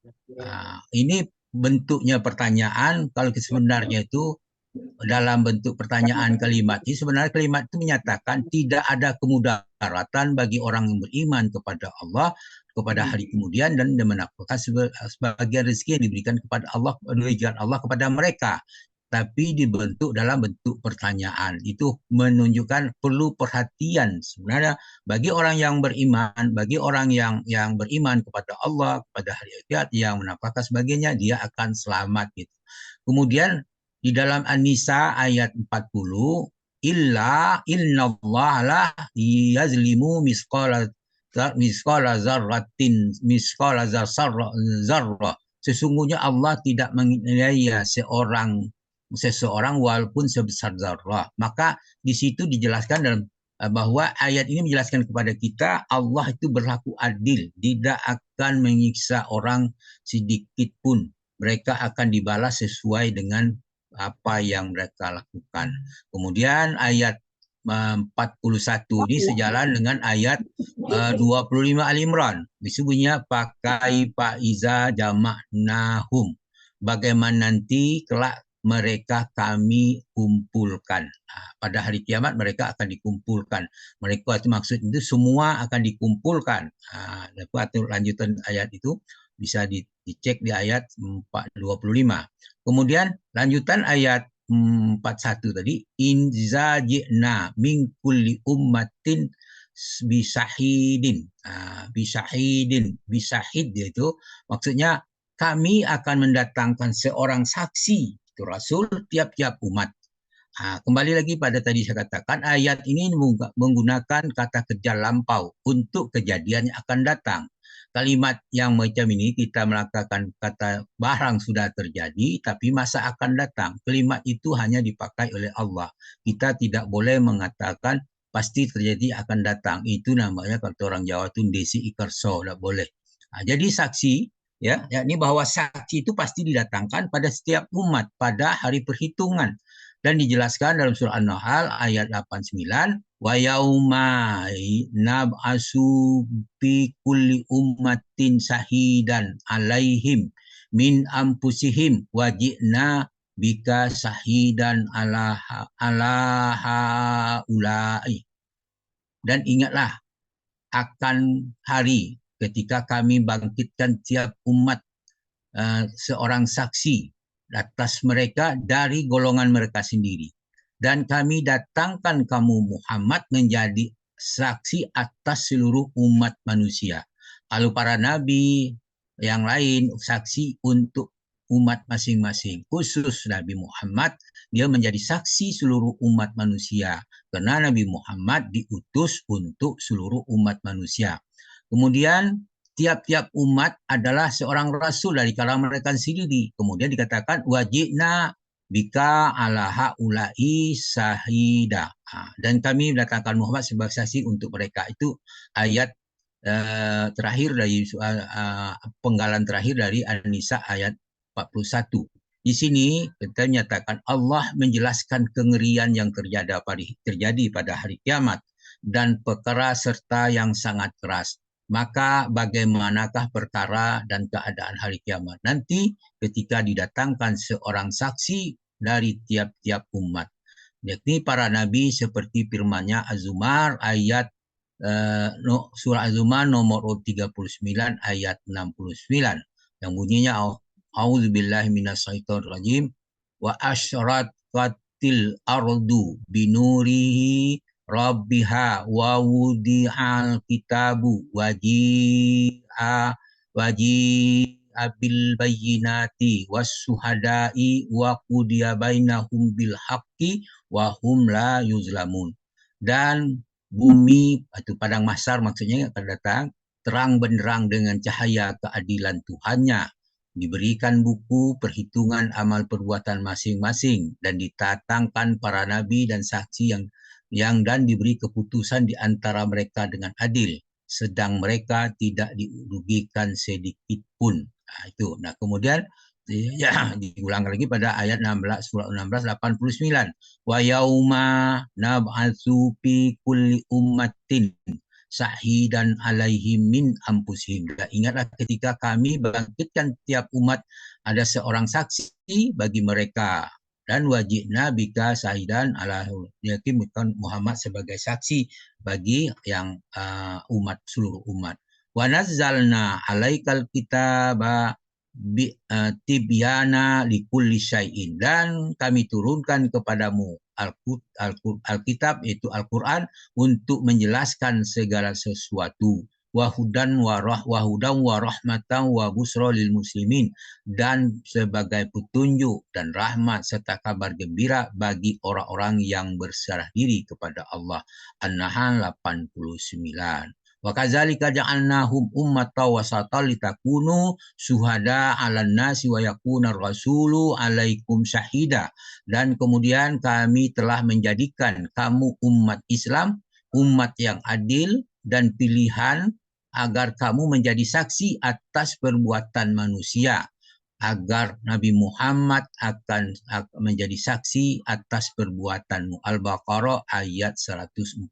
Ini bentuknya pertanyaan. Kalau sebenarnya itu dalam bentuk pertanyaan kalimat ini, sebenarnya kalimat itu menyatakan tidak ada kemudaratan bagi orang yang beriman kepada Allah, kepada hari kemudian, dan menafkahkan sebagian rezeki yang diberikan kepada Allah, diberikan Allah kepada mereka. Tapi dibentuk dalam bentuk pertanyaan. Itu menunjukkan perlu perhatian sebenarnya bagi orang yang beriman, bagi orang yang beriman kepada Allah, kepada hari akhirat, yang menafkahkan sebagainya, dia akan selamat gitu. Kemudian di dalam An-Nisa ayat 40, innallaha la yazlimu misqala zarratin misqala zarra. Sesungguhnya Allah tidak menganiaya seseorang walaupun sebesar zarrah. Maka di situ dijelaskan dalam bahwa ayat ini menjelaskan kepada kita Allah itu berlaku adil, tidak akan menyiksa orang sedikit pun. Mereka akan dibalas sesuai dengan apa yang mereka lakukan. Kemudian ayat 41 ini sejalan dengan ayat 25 Al-Imran. Disebutnya pakai faiza jama'nahum. Bagaimana nanti kelak mereka kami kumpulkan. Pada hari kiamat mereka akan dikumpulkan. Mereka itu maksud itu semua akan dikumpulkan. Lanjutan ayat itu bisa dicek di ayat 25. Kemudian lanjutan ayat 41 tadi, in zaji'na min kulli ummatin bisahidin. Bisahid itu maksudnya kami akan mendatangkan seorang saksi, itu Rasul tiap-tiap umat. Kembali lagi pada tadi saya katakan, ayat ini menggunakan kata kerja lampau untuk kejadian yang akan datang. Kalimat yang macam ini kita melakukan kata barang sudah terjadi, tapi masa akan datang. Kalimat itu hanya dipakai oleh Allah. Kita tidak boleh mengatakan pasti terjadi akan datang. Itu namanya kata orang Jawa itu desi ikerso, tidak boleh. Jadi saksi, ya, yakni bahwa saksi itu pasti didatangkan pada setiap umat pada hari perhitungan. Dan dijelaskan dalam surah An-Nahl ayat 89, wa yauma nab'asu bi kulli ummatin sahidan alaihim min anfusihim wa ji'na bika sahidan ala haulai. Dan ingatlah akan hari ketika kami bangkitkan tiap umat seorang saksi atas mereka dari golongan mereka sendiri. Dan kami datangkan kamu Muhammad menjadi saksi atas seluruh umat manusia. Kalau para nabi yang lain saksi untuk umat masing-masing. Khusus Nabi Muhammad, dia menjadi saksi seluruh umat manusia. Karena Nabi Muhammad diutus untuk seluruh umat manusia. Kemudian tiap-tiap umat adalah seorang rasul dari kalangan mereka sendiri. Kemudian dikatakan wajibna bika ala haulai sahida. Dan kami mendatangkan Muhammad sebagai saksi untuk mereka. Itu ayat terakhir dari penggalan terakhir dari An-Nisa ayat 41. Di sini kita menyatakan Allah menjelaskan kengerian yang terjadi pada hari kiamat dan perkara serta yang sangat keras. Maka bagaimanakah perkara dan keadaan hari kiamat nanti ketika didatangkan seorang saksi dari tiap-tiap umat. Yakni para nabi seperti firman-Nya Az-Zumar ayat surah Az-Zumar nomor 39 ayat 69 yang bunyinya A'udzubillahi minasyaitonir rajim wa asyraqatil ardu binurihi rabbiha wa wudi'al kitabu waji'a bil bayyinati was suhada'i wa qudiya bainahum bil haqqi wa hum la yuzlamun. Dan bumi atau padang mahsyar maksudnya akan datang terang benderang dengan cahaya keadilan Tuhannya. Diberikan buku perhitungan amal perbuatan masing-masing dan ditatangkan para nabi dan saksi yang dan diberi keputusan di antara mereka dengan adil, sedang mereka tidak dirugikan sedikit pun. Itu. Nah, kemudian ya diulang lagi pada ayat 16 surah 16 89. Wa yauma nab'atsu fi kulli ummatin sahidan alaihim min anfusihim. Ingatlah ketika kami bangkitkan tiap umat ada seorang saksi bagi mereka. Dan wajibna bika sahidan ala yakin Muhammad sebagai saksi bagi yang seluruh umat. Wa nazzalna alaikal kitaba tibyana likulli syai'in. Dan kami turunkan kepadamu Alkitab yaitu Al-Quran untuk menjelaskan segala sesuatu. Wahudan wa rahmatan wa busra lil muslimin, dan sebagai petunjuk dan rahmat serta kabar gembira bagi orang-orang yang berserah diri kepada Allah. An-Nahl 89. Wa kadzalika ja'alnahum ummatan wasatan litakunu syuhada 'alan nasi wa yakuna rasulu 'alaikum syahida. Dan kemudian kami telah menjadikan kamu umat Islam, umat yang adil dan pilihan agar kamu menjadi saksi atas perbuatan manusia, agar Nabi Muhammad akan menjadi saksi atas perbuatanmu. Al-Baqarah ayat 149.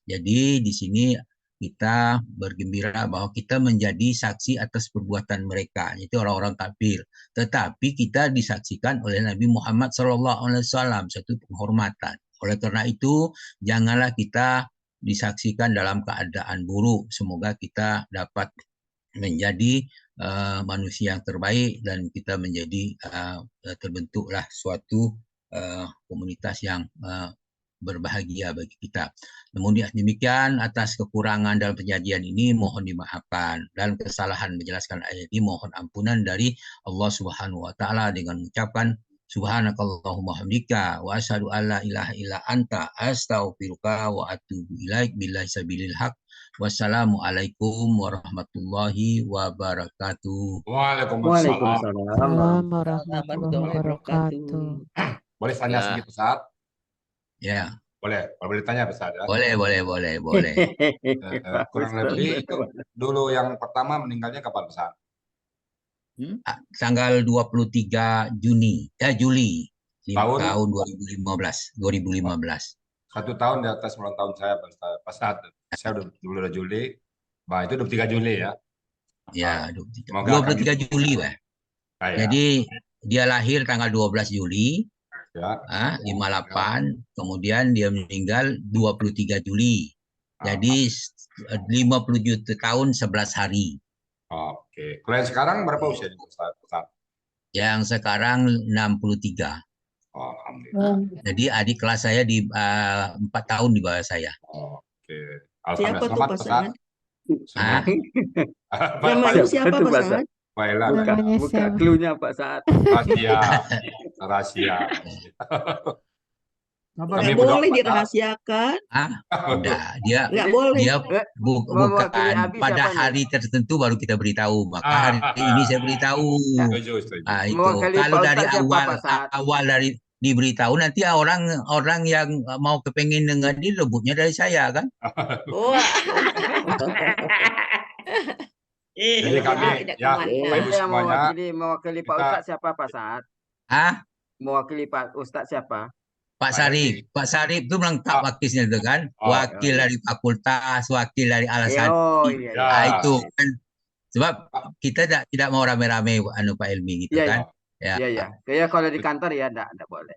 Jadi di sini kita bergembira bahwa kita menjadi saksi atas perbuatan mereka, itu orang-orang kafir. Tetapi kita disaksikan oleh Nabi Muhammad SAW, satu penghormatan. Oleh karena itu, janganlah kita disaksikan dalam keadaan buruk. Semoga kita dapat menjadi manusia yang terbaik dan kita menjadi terbentuklah suatu komunitas yang berbahagia bagi kita. Namun demikian, atas kekurangan dalam penyajian ini mohon dimaafkan, dan kesalahan menjelaskan ayat ini mohon ampunan dari Allah Subhanahu wa taala dengan mengucapkan Subhanakallahumma hamdika wa asyhadu alla ilaha illa anta astaghfiruka wa atubu ilaik billahi sabilil haq. Wassalamualaikum warahmatullahi wabarakatuh. Waalaikumsalam. Assalamualaikum warahmatullahi wabarakatuh. Boleh tanya Ya. sedikit Ustaz? Ya, Boleh. Kalau boleh tanya Ustaz ya. boleh. Kurang lebih itu dulu yang pertama meninggalnya kapan Ustaz? Tanggal 23 Juli Tahun? tahun 2015. 1 tahun di atas ulang tahun saya pas saat saya udah Juli, bah itu 23 Juli ya. Ya, Semoga 23 Juli, Pak. Ya. Jadi dia lahir tanggal 12 Juli, Ya. 58, kemudian dia meninggal 23 Juli. Jadi 57 tahun 11 hari. Oke. Kalau yang sekarang berapa usianya Ustaz? Yang sekarang 63. Alhamdulillah. Jadi adik kelas saya di 4 tahun di bawah saya. Oke. Siapa tuh Selamat pasangan? Ah, Namanya siapa Itu, Pak pasangan? Baiklah. Namanya Buka siapa? clue-nya Pak Saad. Rahasia. Nggak boleh dirahasiakan. udah dia Nggak boleh. dia Mewakili bukan Abi pada siapa nih? hari tertentu baru kita beritahu. Maka hari ini saya beritahu. Setuju. Itu Mewakili kalau Pak dari Ustadz siapa, awal Pak Saad? awal dari diberitahu nanti orang yang mau kepengen dengar dia rebutnya dari saya kan. Wah. Jadi kami tidak ya kemana. Bapak Ibu Yang semuanya mewakili Pak kita- Ustadz siapa Pak Saad? Mewakili Pak Ustadz siapa? Pak Sarif itu lengkap wakilnya itu kan. Oh, Wakil dari fakultas, wakil dari alasan. Oh iya. Ya. Itu kan sebab kita tidak mau rame-rame Pak Helmi gitu Iya, kan. Iya. Ya kalau di kantor ya enggak boleh.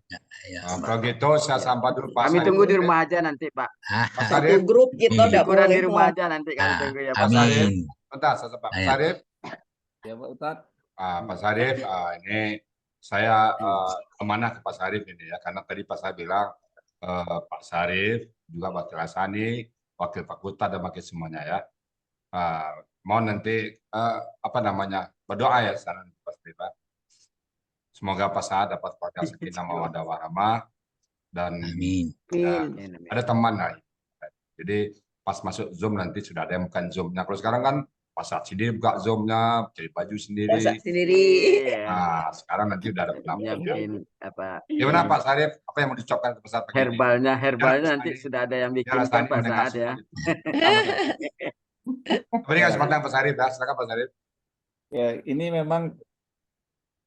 Ya. kalau gitu saya sampai dulu Pak Kami Sarif. tunggu di rumah aja nanti Pak. Pak Satu Sarif, grup kita Iya. udah Kurang boleh. di rumah aja nanti kami tunggu ya Pak Saad. Amin. bentar saya Pak Ayo. Sarif. Ya Pak Ustadz. Pak Sarif, ini saya amanah ke Pak Sarif ini ya, karena tadi Pak Sarif bilang Pak Sarif juga wakil Hasani, wakil fakultas dan wakil semuanya ya. Mau nanti berdoa ya sekarang Pak Sarif. Semoga Pak Saad dapat keluarga sakinah mawaddah warahmah dan Amin. ya, ada teman lah. Jadi pas masuk Zoom nanti sudah ada yang bukan Zoom-nya. Kalau sekarang kan Pak Saad sendiri buka Zoom-nya, cari baju sendiri. Masak sendiri. Nah, sekarang nanti udah ada penampilan. Mungkin apa? Gimana Pak Sarif? Apa yang mau diucapkan ke peserta pagi ini? Herbalnya nanti sudah ada yang bikin kan Pak Saad ya. Berikan kesempatan Pak Sarif ya. Silakan Pak Sarif. Ya, ini memang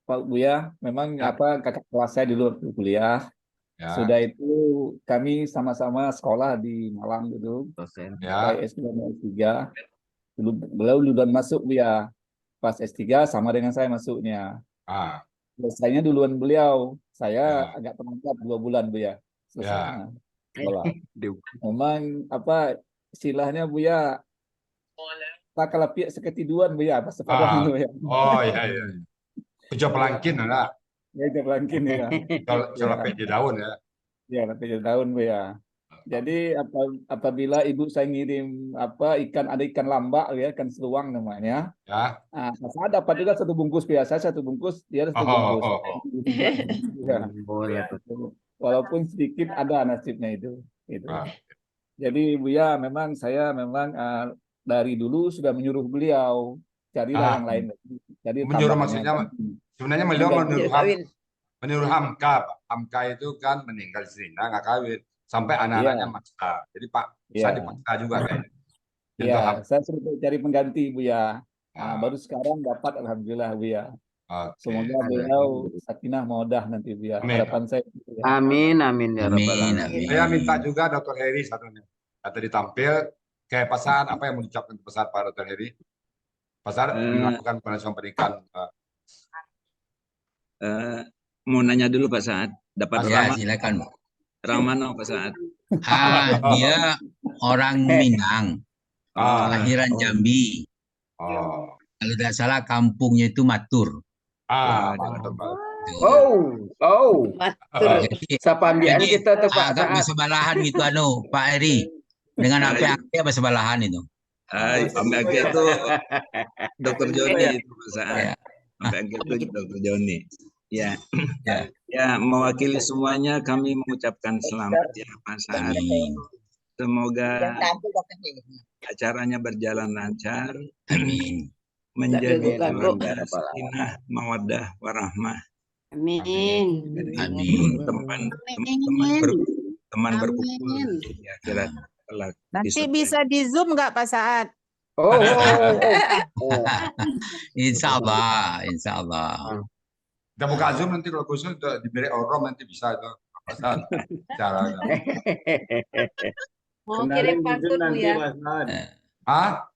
Pak Buya, memang kakak kelas saya dulu waktu kuliah. Ya. Sudah itu kami sama-sama sekolah di Malang gitu. Dosen. Ya. Baik S2 dan S3. Dulu beliau duluan masuk Buya. Pas S3 sama dengan saya masuknya. Selesainya duluan beliau. Saya agak terlambat 2 bulan Buya. Selesai sekolah. Memang istilahnya Buya, tak kalapiak seketiduan Buya, pas sepadan Buya. Oh iya. Ujo pelangkin enggak? Ya, itu pelangkin ya. Kalau di daun ya. Ya, lapis daun ya. Jadi apabila ibu saya ngirim ada ikan lambak ya, ikan seluang namanya. Ya. Saya dapat juga 1 bungkus biasa, 1 bungkus, dia ada 1 bungkus. Ya. Walaupun sedikit ada nasibnya itu. Jadi Buya, memang saya dari dulu sudah menyuruh beliau carilah yang lain. Jadi menyuruh maksudnya sebenarnya beliau menyuruh Hamka. Pak. Hamka itu kan meninggal zina, nggak kawin sampai anak-anaknya maksa. Jadi Pak saya dipaksa juga kayaknya. Iya, saya sudah cari pengganti Buya. Baru sekarang dapat alhamdulillah Buya. Semoga beliau sakinah mawaddah nanti Buya. Harapan saya. Amin ya rabbal alamin. Saya minta juga Dr. Heri satunya. Tadi tampil kayak pesan apa yang mau diucapkan pesan Pak Dr. Heri? Pasar melakukan penelitian pendidikan. Mau nanya dulu Pak Saad. Dapat silakan. Ramano Pak Saad. Dia orang Minang. Kelahiran Jambi. Kalau tidak salah kampungnya itu Matur. Sapambian kita tuh Pak agak bersebelahan gitu Pak Heri. Dengan apa bersebelahan itu. Sampai itu Dr. Joni itu Pak Saad. Sampai itu Dr. Joni. Ya, ya, mewakili semuanya kami mengucapkan selamat ya Pak Saad. Semoga acaranya berjalan lancar. Amin. Menjadi Amin, keluarga sakinah, mawaddah, warahmah. Amin. Amin. Teman berkumpul di akhirat kelak. Nanti bisa di Zoom nggak Pak Saad? Insya Allah, insya Allah. Kita buka Zoom nanti kalau khusus diberi Orrom nanti bisa itu. Cara. Mau kirim pantun Bu ya? Hah?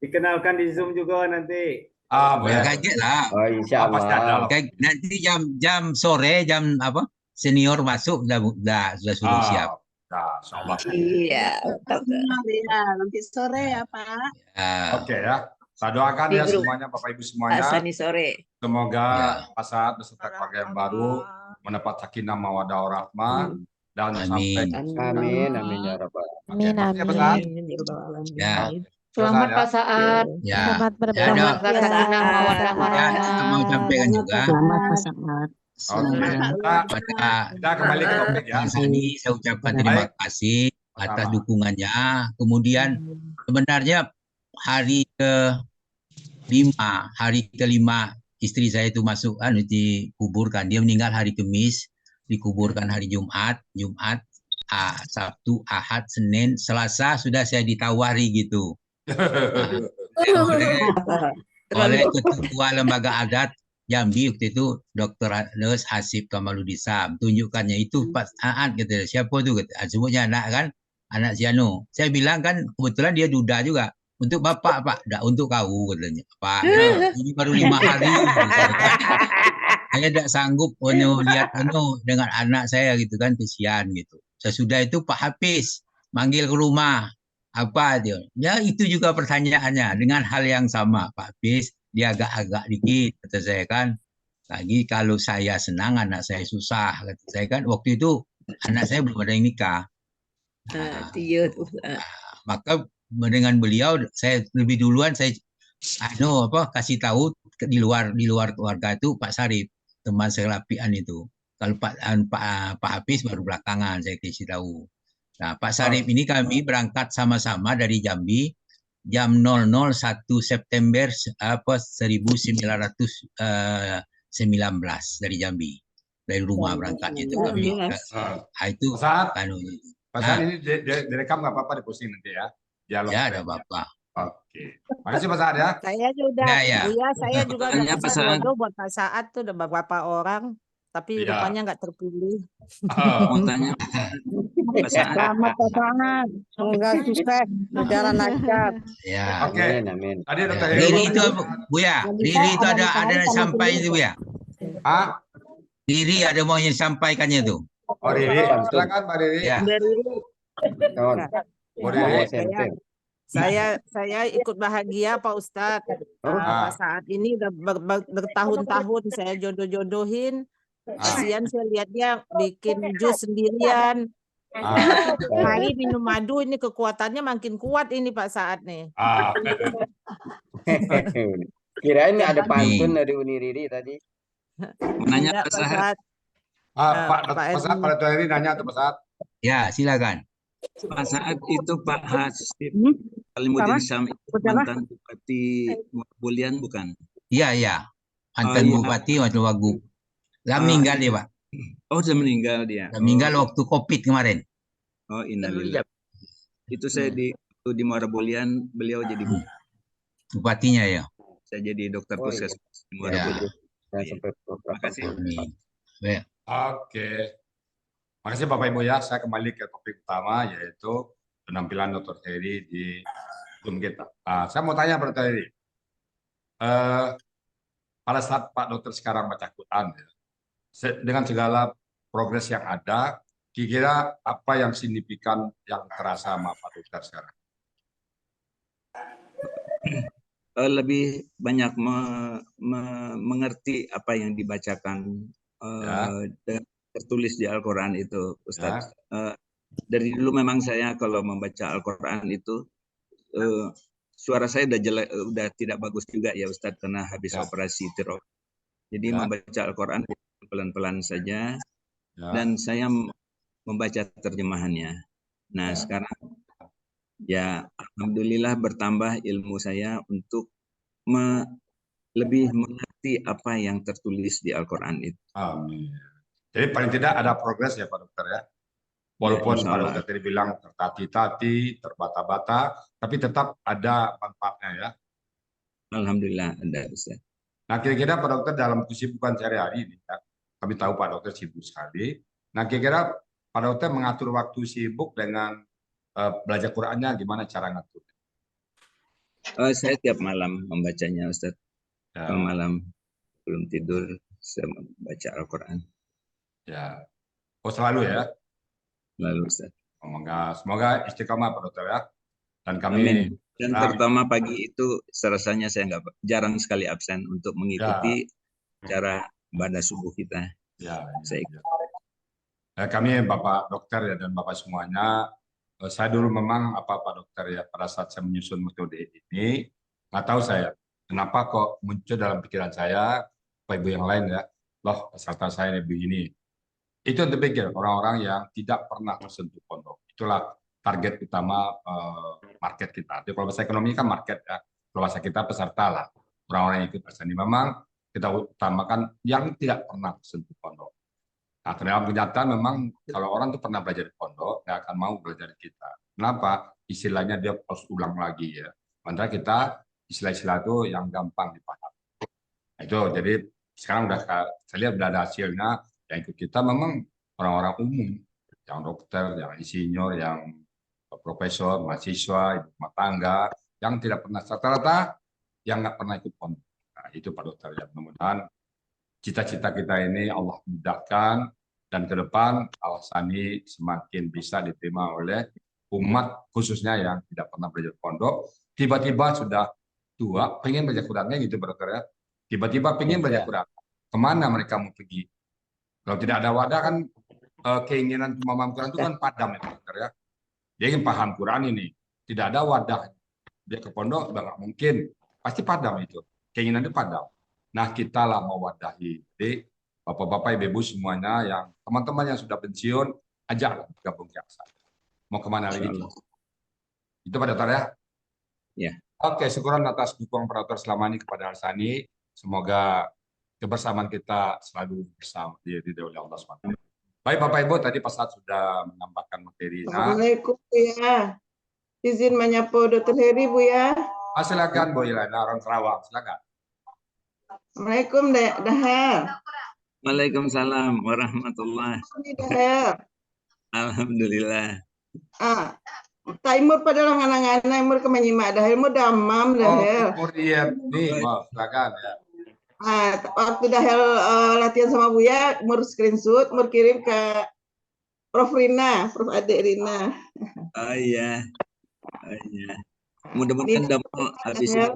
Dikenalkan di Zoom juga nanti. Boleh. Kaget lah. Oh, insya Pasti ada. Nanti jam sore, jam apa? Senior masuk sudah suruh siap. Iya, nanti sore ya Pak. Oke ya. Saya doakan ya semuanya Bapak Ibu semuanya. Asani sore. Semoga Pak Saad beserta keluarga yang baru mendapat sakinah mawaddah warahmah dan sampai Amin, amin ya Rabbal. Amin, amin. Ya. Selamat Pak Saad. Ya. Selamat Selamat berbahagia. sakinah mawaddah Ya, warahmah. mau sampaikan juga. Selamat Pak Saad. Kita kembali ke topik ya. Bang Sani, saya ucapkan terima kasih atas dukungannya. Kemudian sebenarnya hari kelima istri saya itu masuk dikuburkan. Dia meninggal hari Kamis, dikuburkan hari Jumat, Sabtu, Ahad, Senin, Selasa sudah saya ditawari gitu. Oleh Ketua Lembaga Adat Jambi waktu itu Dr. Nurse Hasib Kamaludisam, tunjukkannya itu Pak Saad, kata siapa tuh, kata sebutnya anak kan, anak Siano. Saya bilang kan kebetulan dia duda juga. Untuk bapak Pak, tidak untuk kau katanya. Pak, ini baru 5 hari. Saya tidak sanggup lihat dengan anak saya gitu kan, kesian gitu. Sesudah itu Pak Hafiz manggil ke rumah. Apa dia? Ya itu juga pertanyaannya dengan hal yang sama Pak Hafiz. Dia agak-agak dikit, kata saya kan. Lagi kalau saya senang, anak saya susah. Kata saya kan, waktu itu anak saya belum ada yang nikah. Maka dengan beliau, saya lebih duluan saya kasih tahu di luar keluarga itu Pak Sarip, teman selapian itu. Kalau Pak Hafiz baru belakangan saya kasih tahu. Nah, Pak Sarip ini kami berangkat sama-sama dari Jambi. Jam 001 September 1919 dari Jambi, dari rumah berangkat itu kami. Itu Pak Saad ini direkam nggak apa-apa, diposting nanti ya. Dialog ya ada Bapak. Oke, makasih Pak Saad ya. Saya juga, saya juga udah pesan jodoh buat Pak Saad tuh udah beberapa orang, tapi rupanya nggak terpilih. Mau tanya Selamat Pak Saad, semoga sukses, berjalan lancar. Ya. Oke. Amin. Tadi Dokter Riri itu Bu ya, Riri itu ada sampai itu Bu ya. Riri ada mau yang sampaikannya tuh. Oh Riri, silakan Pak Riri. Ya. Saya ikut bahagia Pak Ustadz. Saat ini udah bertahun-tahun saya jodoh-jodohin. Kasihan saya lihat dia bikin jus sendirian. Hari minum madu ini kekuatannya makin kuat ini Pak Saad nih. Kirain ada pantun dari Uni Riri tadi. Menanya Pak Saad. Pak Saad, Pak Riri nanya tuh Pak Saad. Ya, silakan. Pak Saad itu Pak Hasib Alimuddin Syam itu mantan Bupati Bulian bukan? Iya, iya. Mantan Bupati waktu Wagub. Sudah meninggal dia, Pak. Oh, sudah meninggal dia. Sudah meninggal waktu Covid kemarin. Oh, innalillah. Itu saya di Muara Bulian, beliau jadi bupatinya ya. Saya jadi dokter puskesmas di Muara Bulian. Terima kasih. Oke. Makasih Bapak Ibu ya. Saya kembali ke topik utama yaitu penampilan Dr. Heri di Zoom kita. Saya mau tanya Pak Dr. Heri. Pada saat Pak Dokter sekarang baca Quran, dengan segala progres yang ada, kira-kira apa yang signifikan yang terasa sama Pak Dokter sekarang? Lebih banyak mengerti apa yang dibacakan tertulis di Al-Quran itu, Ustadz. Dari dulu memang saya kalau membaca Al-Quran itu suara saya udah jelek, udah tidak bagus juga ya Ustadz, karena habis operasi tiroid. Jadi membaca Al-Quran pelan-pelan saja Ya. dan saya membaca terjemahannya. Nah, sekarang ya alhamdulillah bertambah ilmu saya untuk lebih mengerti apa yang tertulis di Al-Qur'an itu. Amin. Jadi paling tidak ada progres ya Pak Dokter ya. Walaupun insya Pak Allah. Dokter tadi bilang tertati-tati, terbata-bata, tapi tetap ada manfaatnya ya. Alhamdulillah ada Ustaz. Nah kira-kira Pak Dokter dalam kesibukan sehari-hari ini ya, kami tahu Pak Dokter sibuk sekali. Nah kira-kira Pak Dokter mengatur waktu sibuk dengan belajar Qur'annya gimana cara ngatur? Saya tiap malam membacanya Ustaz. Ya. Kalau malam belum tidur saya membaca Al-Qur'an. Ya. Oh selalu ya? Lalu Ustaz. Semoga istiqamah Pak Dokter ya. Dan kami Amin. Dan terutama pagi itu serasanya saya jarang sekali absen untuk mengikuti cara ibadah subuh kita. Ya. Saya kami Bapak Dokter ya dan Bapak semuanya, saya dulu memang Pak Dokter ya pada saat saya menyusun metode ini, nggak tahu saya kenapa kok muncul dalam pikiran saya, Bapak Ibu yang lain ya, loh peserta saya ini begini. Itu yang terpikir orang-orang yang tidak pernah tersentuh pondok. Itulah target utama market kita. Jadi kalau bahasa ekonomi kan market ya, kalau bahasa kita peserta lah. Orang-orang yang ikut ini memang kita utamakan yang tidak pernah tersentuh pondok. Nah, dalam kenyataan memang kalau orang itu pernah belajar di pondok, nggak akan mau belajar di kita. Kenapa? Istilahnya dia harus ulang lagi ya. Sementara kita istilah-istilah itu yang gampang dipahami. Nah, itu jadi sekarang saya lihat udah ada hasilnya. Yang ikut kita memang orang-orang umum, yang dokter, yang insinyur, yang profesor, mahasiswa, ibu rumah tangga, yang tidak pernah rata-rata yang nggak pernah ikut pondok. Nah, itu Pak Dokter ya. Mudah-mudahan cita-cita kita ini Allah mudahkan dan ke depan Al-Hasani semakin bisa diterima oleh umat khususnya yang tidak pernah belajar pondok. Tiba-tiba sudah tua, pengen belajar Qurannya gitu Pak Dokter ya. Tiba-tiba pengen belajar Quran. Kemana mereka mau pergi? Kalau tidak ada wadah kan keinginan memaham Quran itu kan padam ya Pak Dokter ya. Dia ingin paham Quran ini. Tidak ada wadah. Dia ke pondok nggak mungkin. Pasti padam itu. Keinginan itu padam. Nah, kita lah mewadahi. Jadi, Bapak-bapak, Ibu-ibu semuanya yang teman-teman yang sudah pensiun, ajaklah gabung ke Aksa. Mau kemana lagi? Itu Pak Dokter ya? Ya. Oke, syukuran atas dukungan Pak Dokter selama ini kepada Al-Hasani. Semoga kebersamaan kita selalu bersama di oleh Allah SWT. Baik Bapak Ibu, tadi Pak Saad sudah menambahkan materinya. Assalamualaikum Bu ya. Izin menyapa Dr. Heri Bu ya. Silakan Bu Ilana, orang Kerawang, silakan. Assalamualaikum Dahel. Waalaikumsalam warahmatullahi Dahel. Alhamdulillah. Taimur pada langan-langan, Taimur kemenyimak Dahel, mau damam Dahel. Oh, iya, nih, silakan ya. Waktu Dahel latihan sama Buya, Mur screenshot, Mur kirim ke Prof Rina, Prof Adik Rina. Oh iya. Oh, iya. Mudah-mudahan Damul habis ini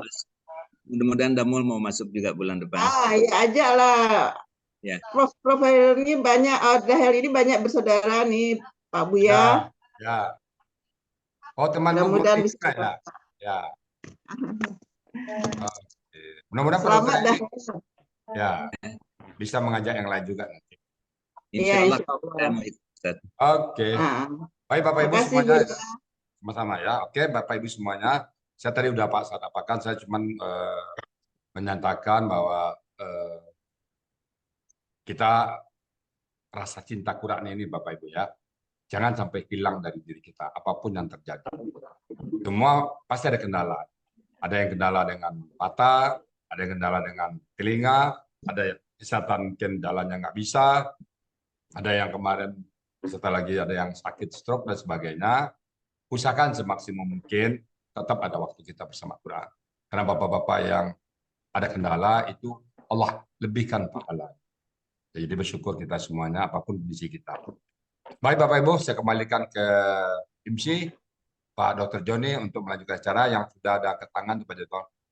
mudah-mudahan Damul mau masuk juga bulan depan. Ya aja lah. Ya. Prof ini banyak, Dahel ini banyak bersaudara nih, Pak Buya. Ya. Oh, teman mudah-mudahan bisa ya. Ya. Mudah-mudahan selamat dah. Ya. Bisa mengajak yang lain juga nanti. Insya Allah. Oke. Baik Bapak Ibu semuanya. Sama-sama ya. Oke, Bapak Ibu semuanya. Saya tadi udah Pak Saad apakan, saya cuma menyatakan bahwa kita rasa cinta Quran ini Bapak Ibu ya. Jangan sampai hilang dari diri kita, apapun yang terjadi. Semua pasti ada kendala. Ada yang kendala dengan mata, ada yang kendala dengan telinga, ada kesehatan mungkin jalannya nggak bisa, ada yang kemarin setelah lagi ada yang sakit stroke dan sebagainya. Usahakan semaksimum mungkin tetap ada waktu kita bersama Quran. Karena bapak-bapak yang ada kendala itu Allah lebihkan pahala. Jadi bersyukur kita semuanya apapun kondisi kita. Baik Bapak Ibu, saya kembalikan ke MC Pak Dr. Joni untuk melanjutkan acara yang sudah ada ketangan kepada